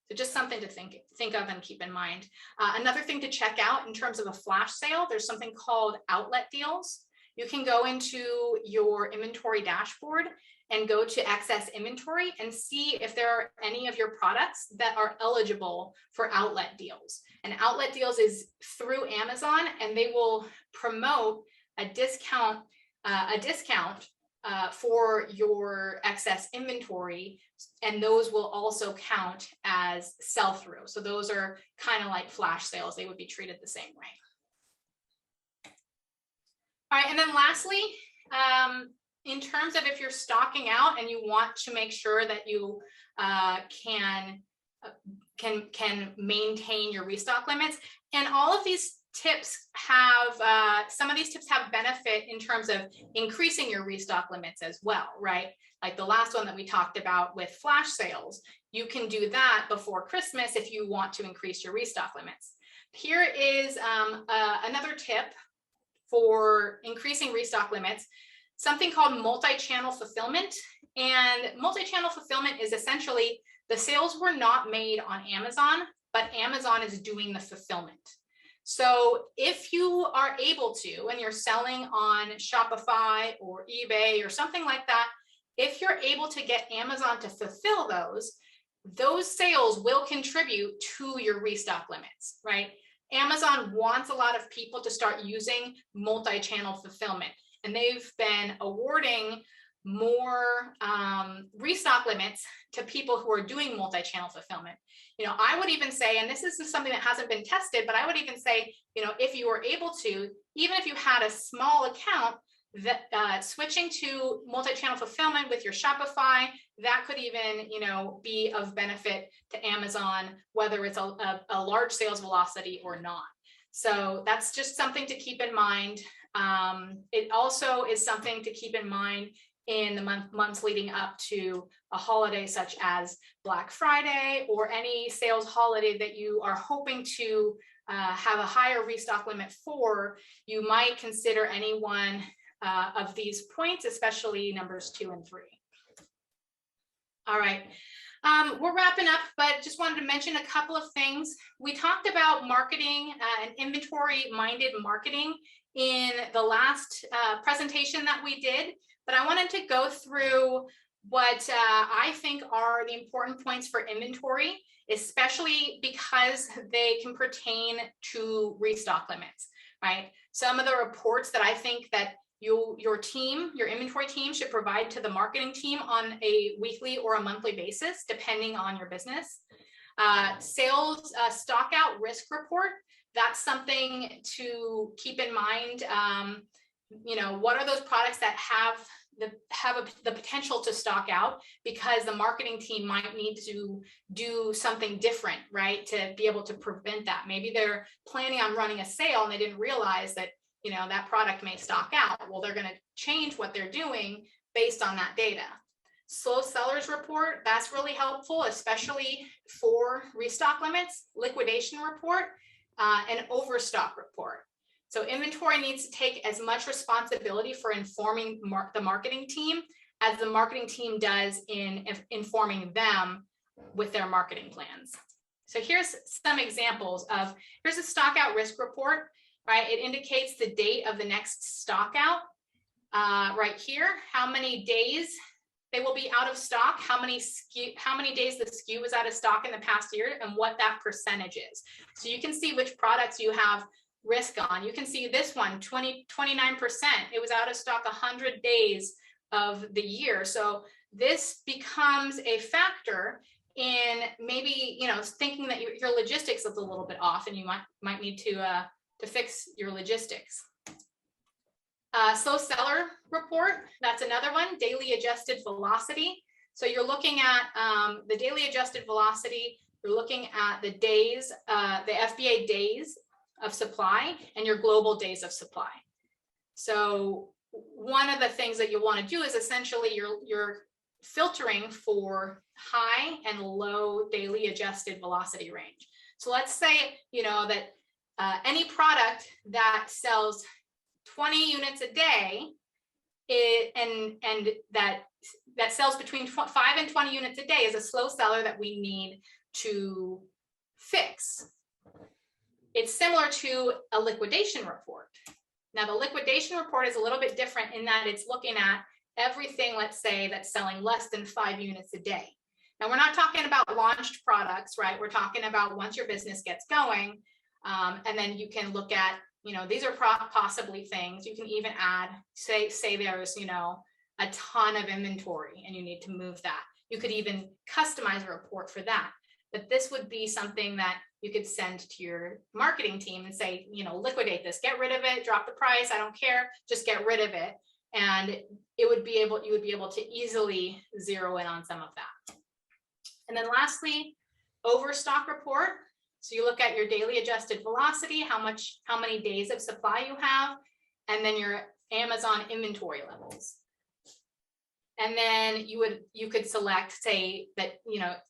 So just something to think of and keep in mind. Another thing to check out in terms of a flash sale, there's something called outlet deals. You can go into your inventory dashboard and go to excess inventory and see if there are any of your products that are eligible for outlet deals. And outlet deals is through Amazon, and they will promote a discount for your excess inventory, and those will also count as sell-through. So those are kind of like flash sales. They would be treated the same way. All right, and then lastly, in terms of if you're stocking out and you want to make sure that you can maintain your restock limits, and all of these tips have some of these tips have benefit in terms of increasing your restock limits as well, right? Like the last one that we talked about with flash sales, you can do that before Christmas if you want to increase your restock limits. Here is another tip for increasing restock limits, something called multi-channel fulfillment. And multi-channel fulfillment is essentially the sales were not made on Amazon, but Amazon is doing the fulfillment. So if you are able to, and you're selling on Shopify or eBay or something like that, if you're able to get Amazon to fulfill those sales will contribute to your restock limits, right? Amazon wants a lot of people to start using multi-channel fulfillment, and they've been awarding more restock limits to people who are doing multi-channel fulfillment. I would even say, and this isn't something that hasn't been tested, but I would even say, if you were able to, even if you had a small account, that switching to multi-channel fulfillment with your Shopify, that could even, be of benefit to Amazon, whether it's a large sales velocity or not. So that's just something to keep in mind. It also is something to keep in mind in the months leading up to a holiday such as Black Friday, or any sales holiday that you are hoping to have a higher restock limit for. You might consider any one of these points, especially numbers 2 and 3. All right, we're wrapping up, but just wanted to mention a couple of things. We talked about marketing and inventory-minded marketing in the last presentation that we did, but I wanted to go through what I think are the important points for inventory, especially because they can pertain to restock limits, right? Some of the reports that I think that your inventory team should provide to the marketing team on a weekly or a monthly basis, depending on your business. Sales stockout risk report. that's something to keep in mind. What are those products that have the potential to stock out, because the marketing team might need to do something different, right, to be able to prevent that. Maybe they're planning on running a sale and they didn't realize that that product may stock out. Well, they're going to change what they're doing based on that data. Slow sellers report, that's really helpful, especially for restock limits, liquidation report, and overstock report. So inventory needs to take as much responsibility for informing the marketing team as the marketing team does in informing them with their marketing plans. So here's some examples of, here's a stockout risk report, right? It indicates the date of the next stockout right here, how many days they will be out of stock, how many days the SKU was out of stock in the past year, and what that percentage is. So you can see which products you have risk on. You can see this one, 29%. It was out of stock 100 days of the year. So this becomes a factor in maybe, thinking that your logistics is a little bit off, and you might need to fix your logistics. Slow seller report, that's another one, daily adjusted velocity. So you're looking at the daily adjusted velocity, you're looking at the days, the FBA days of supply and your global days of supply. So one of the things that you want to do is essentially you're filtering for high and low daily adjusted velocity range. So let's say, that any product that sells 20 units a day, and that sells between 5 and 20 units a day is a slow seller that we need to fix. It's similar to a liquidation report. Now, the liquidation report is a little bit different in that it's looking at everything, let's say, that's selling less than 5 units a day. Now, we're not talking about launched products, right? We're talking about once your business gets going, and then you can look at, these are possibly things. You can even add, say there's, a ton of inventory and you need to move that. You could even customize a report for that. But this would be something that you could send to your marketing team and say, liquidate this, get rid of it, drop the price, I don't care, just get rid of it. And you would be able to easily zero in on some of that. And then lastly, overstock report. So you look at your daily adjusted velocity, how many days of supply you have, and then your Amazon inventory levels. And then you could select, say that,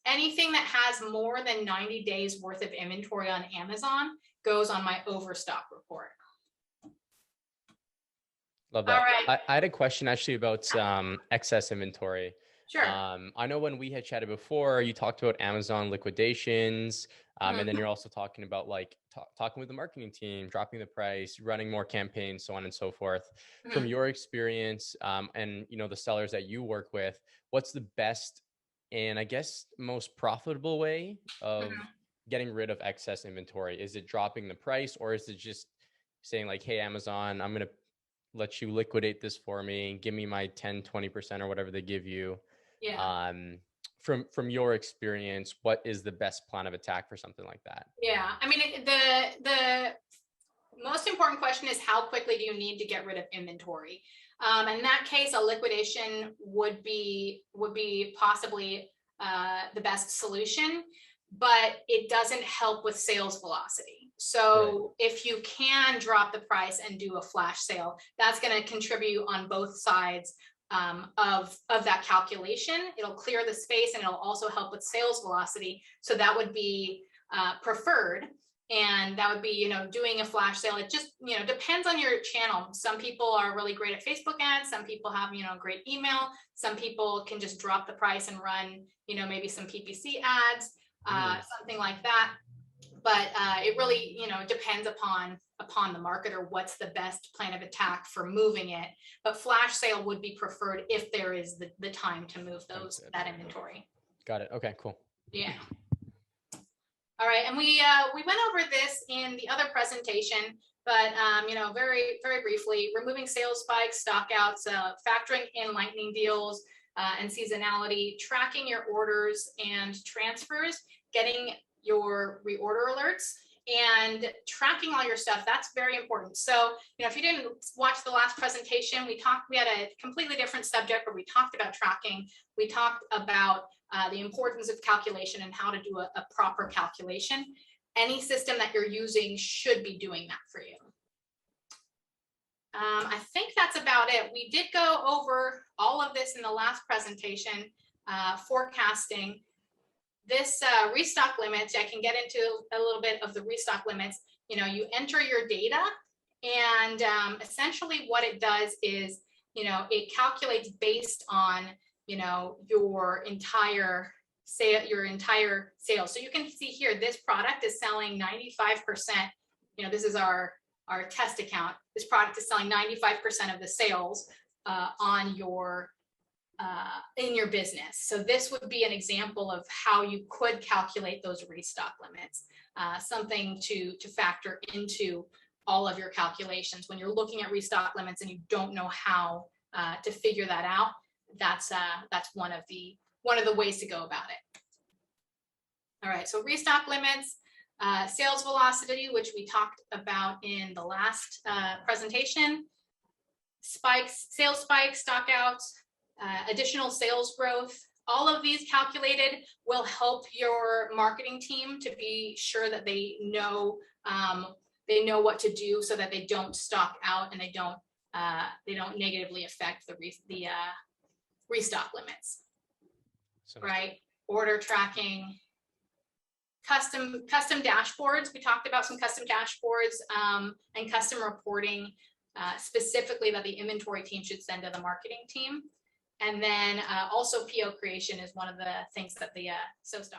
anything that has more than 90 days worth of inventory on Amazon goes on my overstock report. Love that. All right. I had a question actually about excess inventory. Sure. I know when we had chatted before, you talked about Amazon liquidations, and then you're also talking about talking with the marketing team, dropping the price, running more campaigns, so on and so forth. From your experience, and the sellers that you work with, what's the best and I guess most profitable way of getting rid of excess inventory? Is it dropping the price, or is it just saying hey, Amazon, I'm going to let you liquidate this for me, give me my 10, 20% or whatever they give you? Yeah. From your experience, what is the best plan of attack for something like that? Yeah. I mean, the most important question is, how quickly do you need to get rid of inventory? In that case, a liquidation would be possibly the best solution, but it doesn't help with sales velocity. So if you can drop the price and do a flash sale, that's going to contribute on both sides of that calculation. It'll clear the space and it'll also help with sales velocity. So that would be preferred. And that would be, doing a flash sale. It just, depends on your channel. Some people are really great at Facebook ads. Some people have, great email. Some people can just drop the price and run, maybe some PPC ads, something like that. But it really, depends upon the marketer, what's the best plan of attack for moving it. But flash sale would be preferred if there is the time to move that inventory. Got it. Okay, cool. Yeah. All right, and we went over this in the other presentation, but very, very briefly, removing sales spikes, stockouts, factoring in lightning deals and seasonality, tracking your orders and transfers, getting your reorder alerts, and tracking all your stuff. That's very important. So, if you didn't watch the last presentation, we had a completely different subject where we talked about tracking. We talked about the importance of calculation and how to do a proper calculation. Any system that you're using should be doing that for you. I think that's about it. We did go over all of this in the last presentation, forecasting. This restock limits, I can get into a little bit of the restock limits. You enter your data, and essentially what it does is, it calculates based on, your entire sale. So you can see here, this product is selling 95%. This is our test account. This product is selling 95% of the sales on your in your business. So this would be an example of how you could calculate those restock limits, something to factor into all of your calculations. When you're looking at restock limits and you don't know how to figure that out, that's one of the ways to go about it. All right, so restock limits, sales velocity, which we talked about in the last presentation, spikes, sales spikes, stockouts, additional sales growth. All of these calculated will help your marketing team to be sure that they know what to do so that they don't stock out and they don't negatively affect the restock limits. Right? Order tracking, custom dashboards. We talked about some custom dashboards and custom reporting, specifically that the inventory team should send to the marketing team. And then also PO creation is one of the things that the Stockouts